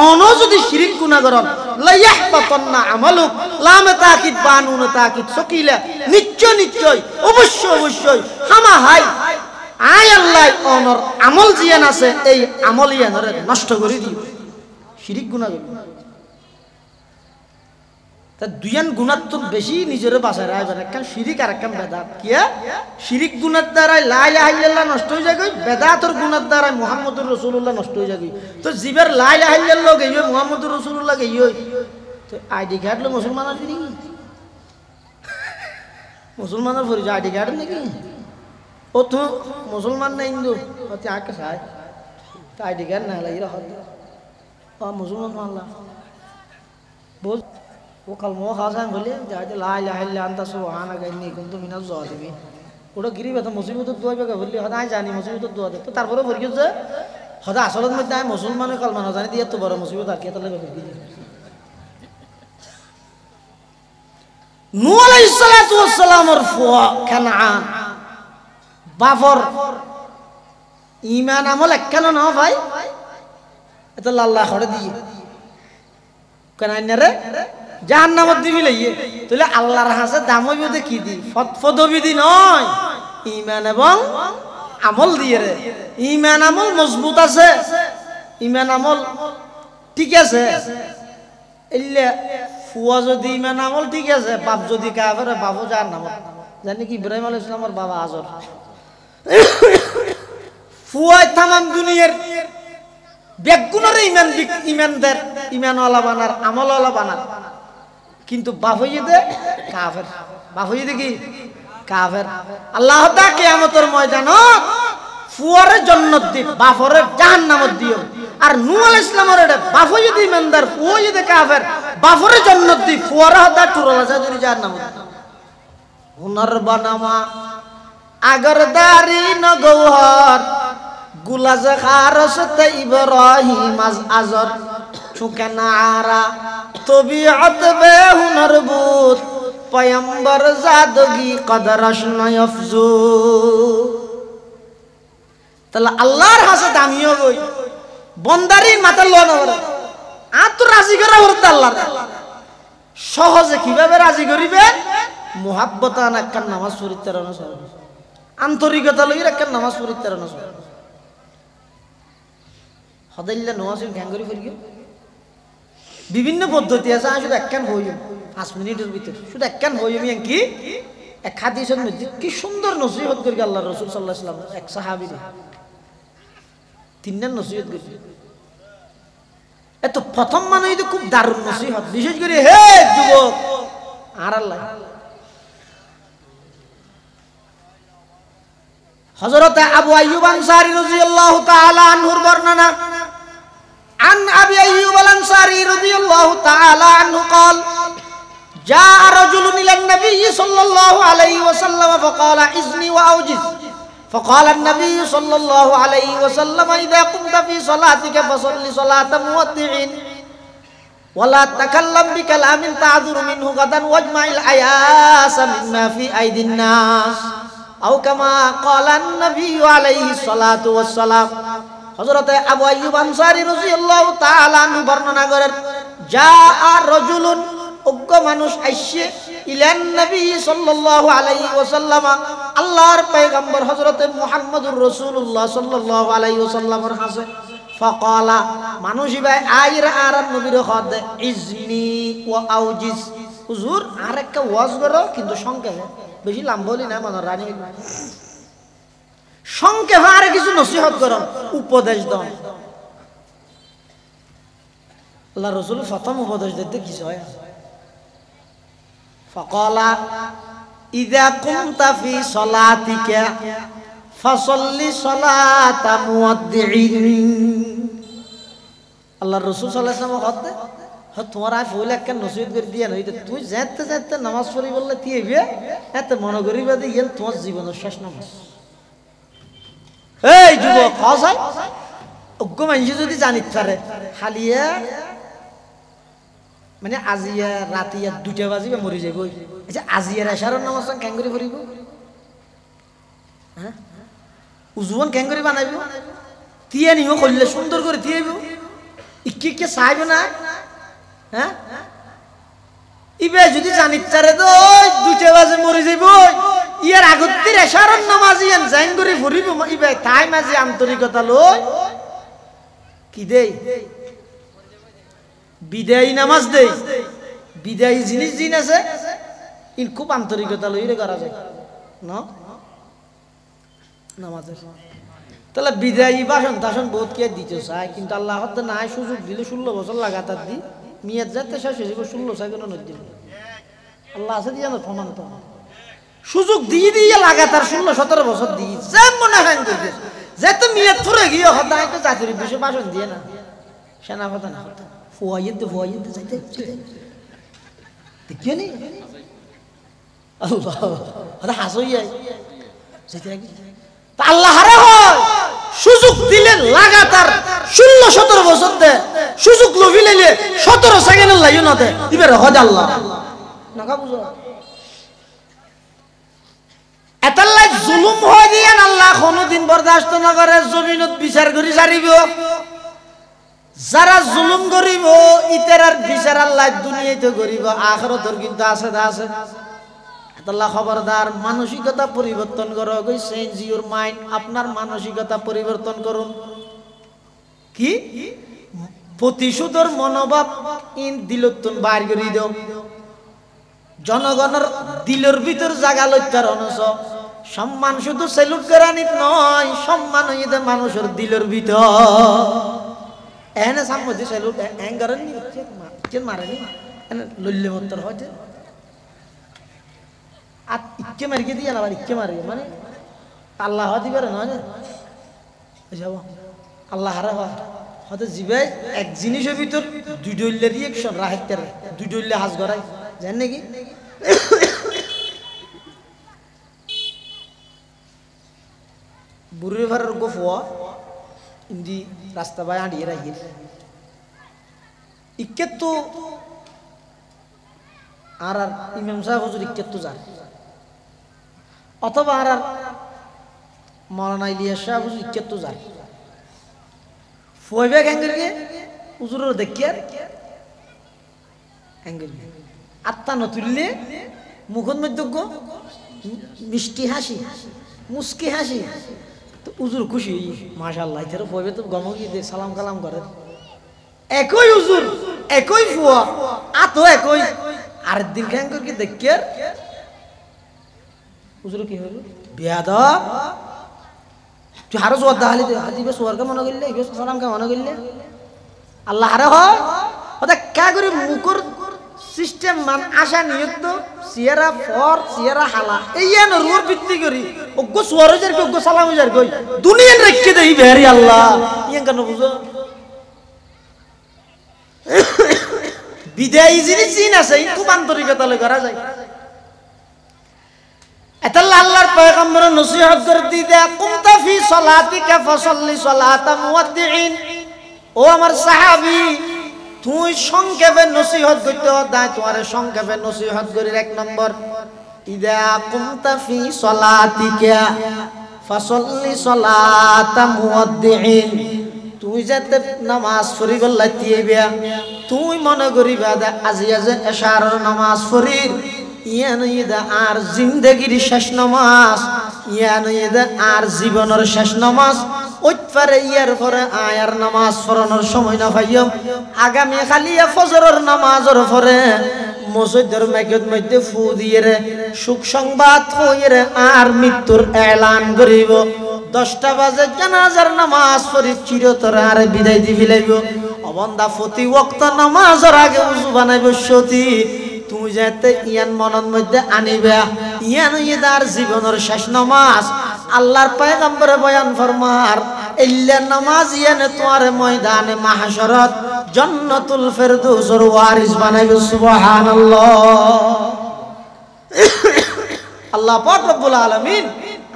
অন যদি শিরিক গুনাহ করেন লা ইয়াহবাতান্না আমালুক লাম তাকিদ বানুন তাকিদ সকিলা নিশ্চয় অবশ্যই হামা হাই আয় আল্লাহ অনর আমল জিয়ান আছে এই আমল ইয়ানরে নষ্ট করে দিও শিরিক গুনাহ তা দুইয়ান গুনাত বেশি নিজের বাসায় রাখবেন একখান শিরিক আর একখান বেদাত কিয়া শিরিক গুনার দ্বারা লা ইলাহা ইল্লাল্লাহ নষ্ট হয়ে যায় বেদাতর গুনার দ্বারা মুহাম্মদুর রাসূলুল্লাহ নষ্ট হয়ে যায় তো জিবের লা ইলাহা ইল্লাল্লাহ গইবে মুহাম্মদুর রাসূলুল্লাহ গইবে তো আইডি কার্ড লো মুসলমানের ফিরি মুসলমানের ফিরি আইডি কার্ড নাকি ও তো মুসলমান না হিন্দু অতি আকে সাই তো আইডি কার্ড না লাগি রাখ ও মুসলমান আল্লাহ বল वो कलमो खासा बोले जाते ला इलाहा इल्ला अंता सुबहानाका इन्नी कुन्तु मिनाज जालिमीन ওটা গিরি বেতা মুসিবত দোয়া বেকা বললি হদা আই জানি মুসিবত দোয়া দে তো তারপরে বলি যে হদা আসলত মধ্যে আই মুসলমানের কলমা না জানি দিয়ে তো বড় মুসিবত আর কি তাহলে বলি নূহ আলাইহিস সালাতু ওয়াস সালামের ফুয়া কানান বাফর ঈমান আমল একখান না ভাই এটা আল্লাহ করে দিয়ে কানান রে জাহান্নামত দিবি লইয়ে তাহলে আল্লাহর কাছে দাম হইবে দে কি দি ফদবিদি নয় ঈমান এবং আমল দিয়ে রে ঈমান আমল মজবুত আছে ঈমান আমল ঠিক আছে এলে ফুয়া যদি ঈমান আমল ঠিক আছে বাপ যদি কাফের বাপও জাহান্নামত জানি কি ইব্রাহিম আলাইহিস সালামের বাবা আজর ফুয়া तमाम দুনিয়ার বেগুনের ঈমানদার ঈমানওয়ালা বানার আমলওয়ালা বানার কিন্তু বাপ হইয়ে দে কাফের বাপ হইয়ে দে কি কাফের আল্লাহ তা কিয়ামতের ময়দানত ফুয়ারে জান্নাত দি বাপরে জাহান্নামত দিও আর নূহ আলাইহিস সালামের বাপ হইয়ে দে ইমানদার ফুয়া হইয়ে দে কাফের বাপরে জান্নাত দি ফুয়ারে হদা টুরলা জাদুরি জাহান্নামত হুনার বানামা আগর দারি নগৌহর গুলাজ খারসত ইব্রাহিম আজর চুকানারা তবিয়ত বে হুনর বুত পয়ম্বর জাদগি কদরশ নয়ফজু তাহলে আল্লাহর কাছে দামিও গই বন্দারি মাথা লোন করে আর তো রাজি করা হরত আল্লাহ সহজে কিভাবে রাজি করিবে মুহাব্বতান একখান নামাজ পড়িতে না আন্তরিকতা লইর একখান নামাজ পড়িতে না হদাইল্লা নামাজ গ্যাঙ্গরি ফিরি বিভিন্ন পদ্ধতি আছে আমি শুধু একখান হইম 5 মিনিটের ভিতর শুধু একখান হইম কি এক হাদিসের মধ্যে কি সুন্দর নসিহত করি আল্লাহ রাসূল সাল্লাল্লাহু আলাইহি ওয়াসাল্লাম এক সাহাবী তিনজন নসিহত করি এত প্রথম মানে এটা খুব দারুণ নসিহত বিশেষ করে হে যুবক আর আল্লাহ হযরত আবু আইয়ুব আনসারী রাদিয়াল্লাহু তাআলা আনহুর বর্ণনা عن أبي أيوب الأنصاري رضي الله تعالى عنه قال جاء رجل إلى النبي صلى الله عليه وسلم فقال إذني وأوجز فقال النبي صلى الله عليه وسلم إذا قمت في صلاتك فصل صلاة مودع ولا تكلم بكلام تعذر منه غدا واجمع الأياس مما في أيدي الناس أو كما قال النبي عليه الصلاة والسلام হযরত আবু আইয়ুব আনসারী রাদিয়াল্লাহু তাআলা আনহু বর্ণনা করেন জাআ রাজুলুন উগ্র মানুষ আইসে ইলান নবী সাল্লাল্লাহু আলাইহি ওয়াসাল্লাম আল্লাহর পয়গম্বর হযরত মুহাম্মদুর রাসূলুল্লাহ সাল্লাল্লাহু আলাইহি ওয়াসাল্লামের কাছে ফাকালা মানুষই ভাই আইরা আর নবীর খাদে ইজনি ওয়া আউজিজ হুজুর আরেকটা ওয়াজ করো কিন্তু সংক্ষেপে বেশি লম্বা বলি না মানে রানী সংক্ষেপে আর কিছু নসিহত করো উপদেশ দাও আল্লাহ রাসূল প্রথম উপদেশ দিতে কিছু হয় ফাকালা ইযা কুনতা ফি সালাতিকা ফাসাল্লি সালাতা মুওয়াদ্দিইন আল্লাহ রাসূল সাল্লাল্লাহু আলাইহি ওয়াসাল্লাম হ্যাঁ তোমার আই ফুল একটা নসিহত করে দিয়া নই তুই যেতে যেতে নামাজ পড়ি বললে তুই হইবে এত মনে করিবা যে ইয়েন তোমার জীবনের শেষ নামাজ এই যুবক হসাই অজ্ঞ মানুষ যদি জানিত পারে হালিয়া মানে আজিয়া রাতিয়া 2টা বাজিবে মরি যাইব আচ্ছা আজিয়ার এশারের নামাজ কেন করে পড়িব হ্যাঁ উজুবন কেন করে বানাইব তিয়া নিও করলে সুন্দর করে দিয়েব ইকি কে চাইব না হ্যাঁ ইবে যদি জানিত পারে তো 2টা বাজে মরি যাইব ইয়ার আগত্তির এশারের নামাজ ইয়ান জাইন করে পড়িব ইবে তাই মাঝে আন্তরিকতা লই কি দেই বিদায়ী নামাজ দেই বিদায়ী জিনিস জিন আছে ইন খুব আন্তরিকতা লইরে করা যায় না নামাজের তাহলে বিদায়ী ভাষণ টাষণ বহুত কে দিতে চায় কিন্তু আল্লাহ হতে নাই সুযোগ দিলে 16 বছর লাগাতার দি মিয়াত যাতে শেষ হয়ে যাবে 16 চাই কোনো নদী আল্লাহ আছে দিয়ে প্রমাণ তো সুযোগ দিয়ে দিয়ে লাগাতার 16-17 বছর দিয়ে যে মনে হয় করবে যেহেতু মিয়াত ফুরে গিয়ে হদায় তো জাতির বিষয় ভাষণ দিয়ে না সেনাপতি না হতো ফুয়াইতে যাইতে দেখিও নি আল্লাহ আরে হাসই যায় যেতে তা আল্লাহ হারে হয় সুযোগ দিলেন লাগাতার 16-17 বছর দে সুযোগ লভিলে 17 সেকেন্ডের লাইও না দে এবারে হদ আল্লাহ নাকা বুঝো এতাল্লাই জুলুম হয় দিয়েন আল্লাহ কোনদিন বরদাস্ত না করে জমিনত বিচার করি সারিব যারা জুলুম করিব ইতারার বিচার আল্লাহ দুনিয়াতে করিব আখিরাতের কিন্তু আছে আল্লাহ খবরদার মানসিকতা পরিবর্তন করো কই চেঞ্জ ইওর মাইন্ড আপনার মানসিকতা পরিবর্তন করুন কি প্রতিশোধের মনোভাব ইন দিলতুন বাইর করে দাও জনগণের দিলের ভিতর জায়গা লইতার অনস সম্মান শুধু সেলুট করানিত নয় সম্মান হইতে মানুষের দিলের ভিতর এনে সামনে সেলুট এঙ্গারন নি কেন মারেনি এনে লইলে মতর হইতে আর ইচ্ছে মারিকে দিয়ে আবার ইচ্ছে মারি মানে আল্লাহ দিবার না যাব আল্লাহ হারা হয়তো জিবাই এক জিনিসের ভিতর 2 ডইলে রিঅ্যাকশন রাখতে 2 ডইলে হাজ গড়াই জানেন নাকি বুড়ি ভাড়ার গোফুয়া ইন্দি রাস্তা বাই আঁড়িয়ে রাখিয়ে ইকে তো আর ইমাম সাহেব হুজুর ইকে তো যান অথবা আর মৌলানা ইলিয়াস সাহেব হুজুর ইকে তো যান ফুয়াইবে গ্যাঙ্গেরকে হুজুরের দেখিয়ে আর গ্যাঙ্গের আত্মা নতুললে মুখত মধ্যে মিষ্টি হাসি মুস্কি হাসি তো উজুর খুশি মাশাআল্লাহ এর পরে তো গমকি দে সালাম কালাম করে একই উজুর একই ফুয়া আতো একই আর দিন খান করে কি দেখকে উজুর কি হলো বিয়াদব তুই আরো জোয়ার দাহালি দিবে সোয়ারকে মনে করলে ইবে সালামকে মনে করলে আল্লাহ আরে হয় ওটা কা করে মুখর সিস্টেম মান আশা নিয়ত সিয়ারা ফর সিয়ারা হালা এইয়া ন রুর ভিত্তি করি ওগো সোয়ার যার ওগো সালাম যার কই দুনিয়ার রেখে দেই বেরি আল্লাহ ইয়ান কেন বুঝো বিদায়ী জিনিস চিন আছে খুব আন্তরিকতা লই করা যায় এতাল্লাহ আল্লাহর পয়গম্বর নসিহত করে দিতে কুমতা ফি সালাতিকা ফাসাল্লি সালাতা মুওয়াদ্দিইন ও আমার সাহাবী তুই সংক্ষেপে নসিহত করতে দায় তোমারে সংক্ষেপে নসিহত করি এক নম্বর ইদা কুমতা ফি সালাতিকা ফাসাল্লি সালাতা মুওয়াদ্দিইন তুই যাতে নামাজ পড়ি গল্লাইতিবা তুই মনে করিবা আজি আজি এশার নামাজ পড়ি ইয়ান ইদা আর জিন্দেগির শেষ নামাজ ইয়ান ইদা আর জীবনের শেষ নামাজ ওইপারে ইয়ার পরে আয়ার নামাজ পড়ানোর সময় না ভাইম আগামী খালি ফজরের নামাজের পরে মসজিদের মাইকের মধ্যে ফু দিয়ে সুখ সংবাদ হইরে আর মৃত্যুর এলান করিব 10টা বাজে জানাজার নামাজ পড়ি চিরতরে আর বিদায় দিবি লাইব অবন্দা প্রতি ওয়াক্ত নামাজের আগে উযু বানাইব সতী তুই যাতে ইয়ান মনের মধ্যে আনিবা ইয়ান ইদার জীবনের শেষ নামাজ আল্লাহর পয়গম্বরে বয়ান ফরমার ইল্লা নামাজ ইয়ানে তোমার ময়দানে মাহশরত জান্নাতুল ফেরদৌসের ওয়ারিস বানাইবে সুবহানাল্লাহ আল্লাহ পাক রব্বুল আলামিন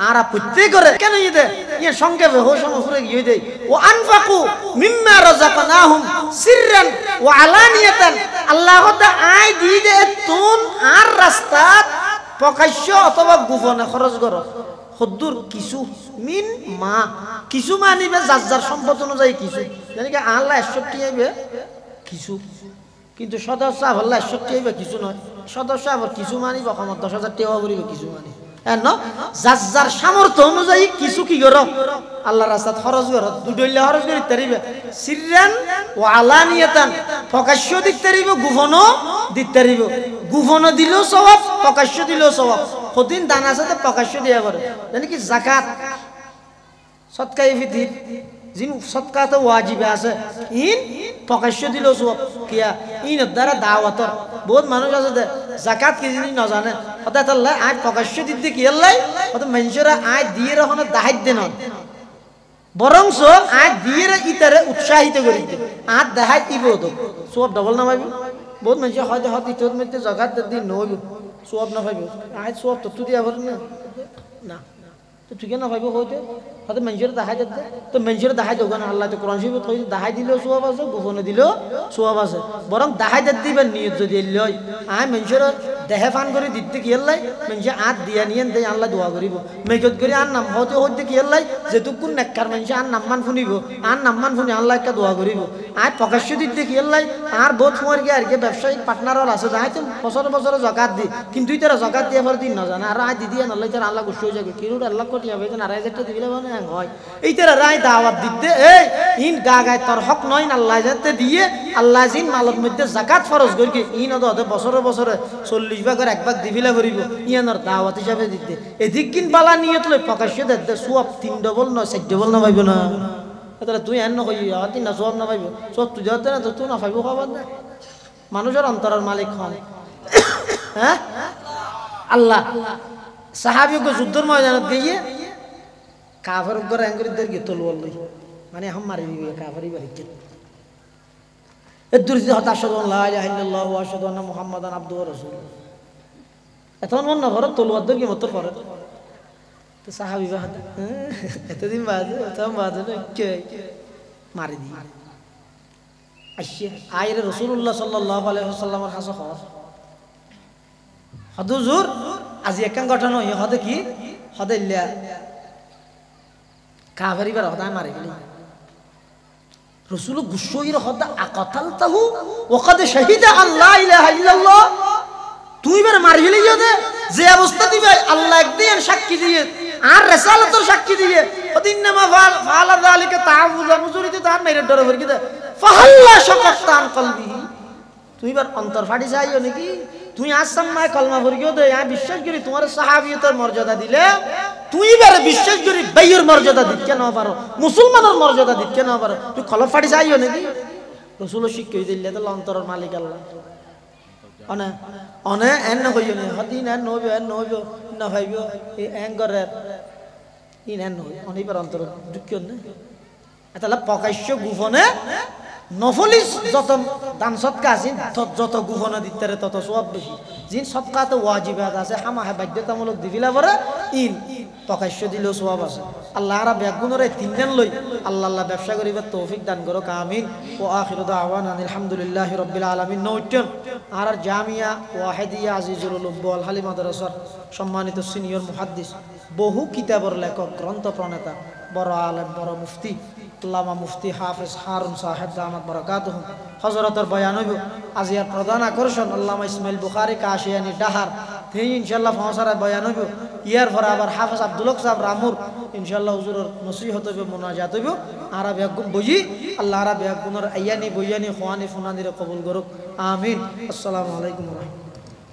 আর আপত্তি করে কেন ইদে ইয়ে সংক্ষেপে হোসম ফুরে গিয়ে দেই ও আনফাকু মিম্মা রাযাকনাহুম সিররান ওয়া আলানিয়াতান আল্লাহ তা আই দি দে তুন আর রাস্তা প্রকাশ্য অথবা গোপনে খরচ করো হদ্দুর কিছু মিন মা কিছু মানিবে যার যার সম্পদ অনুযায়ী কিছু জানি কি আল্লাহ 61 আইবে কিছু কিন্তু সদস্য আল্লাহ 61 আইবে কিছু নয় সদস্য আবার কিছু মানিবে কম 10,000 টাকা করিবে কিছু মানি যার যার সামর্থ্য অনুযায়ী কিছু কি করো আল্লাহর রাস্তায় খরচ করো দুডইলে খরচ করি তারিবে সিররান ওয়া আলানিয়াতান প্রকাশ্য দিতে তারিবে গোপনও দিতে তারিবে গোপন দিলেও সওয়াব প্রকাশ্য দিলেও সওয়াব প্রতিদিন দান আছে তো প্রকাশ্য দিয়া করে জানি কি যাকাত সদকা ফিতর জিন সদকা তো ওয়াজিব আছে ইন প্রকাশ্য দিলেও সওয়াব কিয়া ইন দ্বারা দাওয়াতর বহুত মানুষ আছে যাকাত কি জিনিস না জানে অর্থাৎ আল্লাহ আজ প্রকাশ্য দিতে কি আল্লাহ অর্থাৎ মানুষরা আজ দিয়ে রাখনে দাহাইত দেন বরংস আজ দিয়ে ইতারে উৎসাহিত করি আজ দাহাইত দিব তো সব ডবল না পাইব বহুত মানুষ হয়তো হয়তো ইতর মধ্যে যাকাত দিন নইব সব না পাইব আজ সব তো দিয়া ভর না না তো ঠিক না পাইব হইতে হয়তো মানুষের দাহাই দিতে তো মানুষের দাহাই দেব না আল্লাহ তো কোরআন শরীফে কই দাহাই দিলেও সওয়াব আছে গোপনে দিলেও সওয়াব আছে বরং দাহাই দিবেন নিয়ত যদি লয় আয় মানুষের দেহে ফান করে দিতে কি আল্লাহ মানুষ আত দিয়া নিয়েন দেই আল্লাহ দোয়া করিব মেকত করে আর নাম হতে হইতে কি আল্লাহ যেটুকুন নেককার মানুষ আর নামমান শুনিব আর নামমান শুনি আল্লাহ একটা দোয়া করিব আয় প্রকাশ্য দিতে কি আল্লাহ আর বহুত সময় গিয়ে আর কি ব্যবসায়িক পার্টনাররা আছে যাই তো বছর বছর যাকাত দি কিন্তু তারা যাকাত দিয়া পর দিন না জানে আর আয় দিদি আল্লাহ তার আল্লাহ খুশি হয়ে যাবে কিরুট আল্লাহ কোটি হবে না 2,500 দিলে মানে হয় এই তারা রায় দাওয়াত দিতে এই ইন গাগায় তোর হক নয় আল্লাহ যাতে দিয়ে আল্লাহ জিন মালত মধ্যে যাকাত ফরজ করি ইন ওদে বছরে বছরে 40 ভাগের 1 ভাগ দিবিলা করিব ইয়ানোর দাওয়াত হিসাবে দিতে এদিক কিন বালা নিয়ত লই প্রকাশ্য দে সওয়াব 3 ডবল না 4 ডবল না পাইব না তাহলে তুই এন্ন কই আতি না সওয়াব না পাইব সব তুই যাতে না তুই না পাইব খবর না মানুষের অন্তরের মালিক হন হ্যাঁ আল্লাহ সাহাবীকে যুদ্ধের ময়দানে দিয়ে কাফের উপর আঙ্গুরিদের কে তলোয়ার লই মানে হাম মারি দিবে কাফেরই বাড়িতে এদুর যে হতা আশহাদু আল্লা ইলাহা ইল্লাল্লাহু ওয়া আশহাদু আন্না মুহাম্মাদান আবদুহু ওয়া রাসূলুহু এখন মন না ভরত তলোয়ার দর কি মত পড়ে তো সাহাবী বাদ এতদিন বাদ তম বাদ কে মারি দি আশে আইরে রাসূলুল্লাহ সাল্লাল্লাহু আলাইহি ওয়াসাল্লামের কাছে খবর হুজুর আজি একখান ঘটনা হই হদে কি হদে ইল্লা কাফেরি বার হদা মারি গেলি রাসূল গুশয়ির হদা আকাতালতাহু ওয়া কদ শাহিদা আল্লা ইলাহা ইল্লাল্লাহ তুই বের মারি ফেলিও দে যে অবস্থা দিবে আল্লাহ একদিন সাক্ষী দিয়ে আর রিসালাতের সাক্ষী দিয়ে ওদিনমা ফালা যালিকা তাআবুদা মুজুরিতে তার মেরে ডরে ভর কি দে ফাহাল্লা শাকাতান কলবি তুই বার অন্তর ফাটি যাইও নাকি তুই আসাম্মায় কলমা ভরিও দে আমি বিশ্বাস করি তোমার সাহাবিয়তের মর্যাদা দিলে তুই বার বিশ্বাস করি বাইয়ের মর্যাদা দিতে না পারো মুসলমানের মর্যাদা দিতে না পারো তুই কলম ফাটি যাইও নাকি রাসূল শিক্ষা দিলে তো অন্তরের মালিক আল্লাহ অনে অনে এন কইও নে হদিন এন নইবো না ভাইবো এই এঙ্গরের ইন এন নই অনিবার অন্তর দুঃখ না এতলা প্রকাশ্য গোপনে নফলি যত দান সদকা আছে যত গোপনে দিতে তত সওয়াব বেশি জিন সদকা তো ওয়াজিবাত আছে হামাহে বাধ্যতামূলক দিবিলা পরে ইন প্রকাশ্য দিলেও সওয়াব আছে আল্লাহ রা বেগুনরে তিনজন লই আল্লাহ ব্যবসা করিবার তৌফিক দান করো আমিন ও আখিরু দাওয়ানা আলহামদুলিল্লাহি রাব্বিল আলামিন নৌটন আর জামিয়া ওয়াহিদিয়া আজিজুল উলুম বল হালি মাদ্রাসার সম্মানিত সিনিয়র মুহাদ্দিস বহু কিতাবের লেখক গ্রন্থ প্রণেতা বড় আলেম বড় মুফতি আল্লামা মুফতি হাফেজ হারুন সাহেব দামাত বারাকাতুহু হযরতের বয়ান হইব আজিয়ার প্রধান আকর্ষণ আল্লামা ইসমাইল বুখারী কাশিয়ানি ডাহার তিনি ইনশাআল্লাহ ফসরা বয়ান হইব ইয়ার পরে আবার হাফেজ আব্দুল হক সাহেব রামুর ইনশাআল্লাহ হুজুরের নসিহত হইব মুনাজাত হইব আর বেগুন বুঝি আল্লাহ রা বেগুনের আয়ানি বয়ানি খওয়ানি ফুনানিরে কবুল করুক আমিন আসসালামু আলাইকুম ওয়া রাহমাতুল্লাহ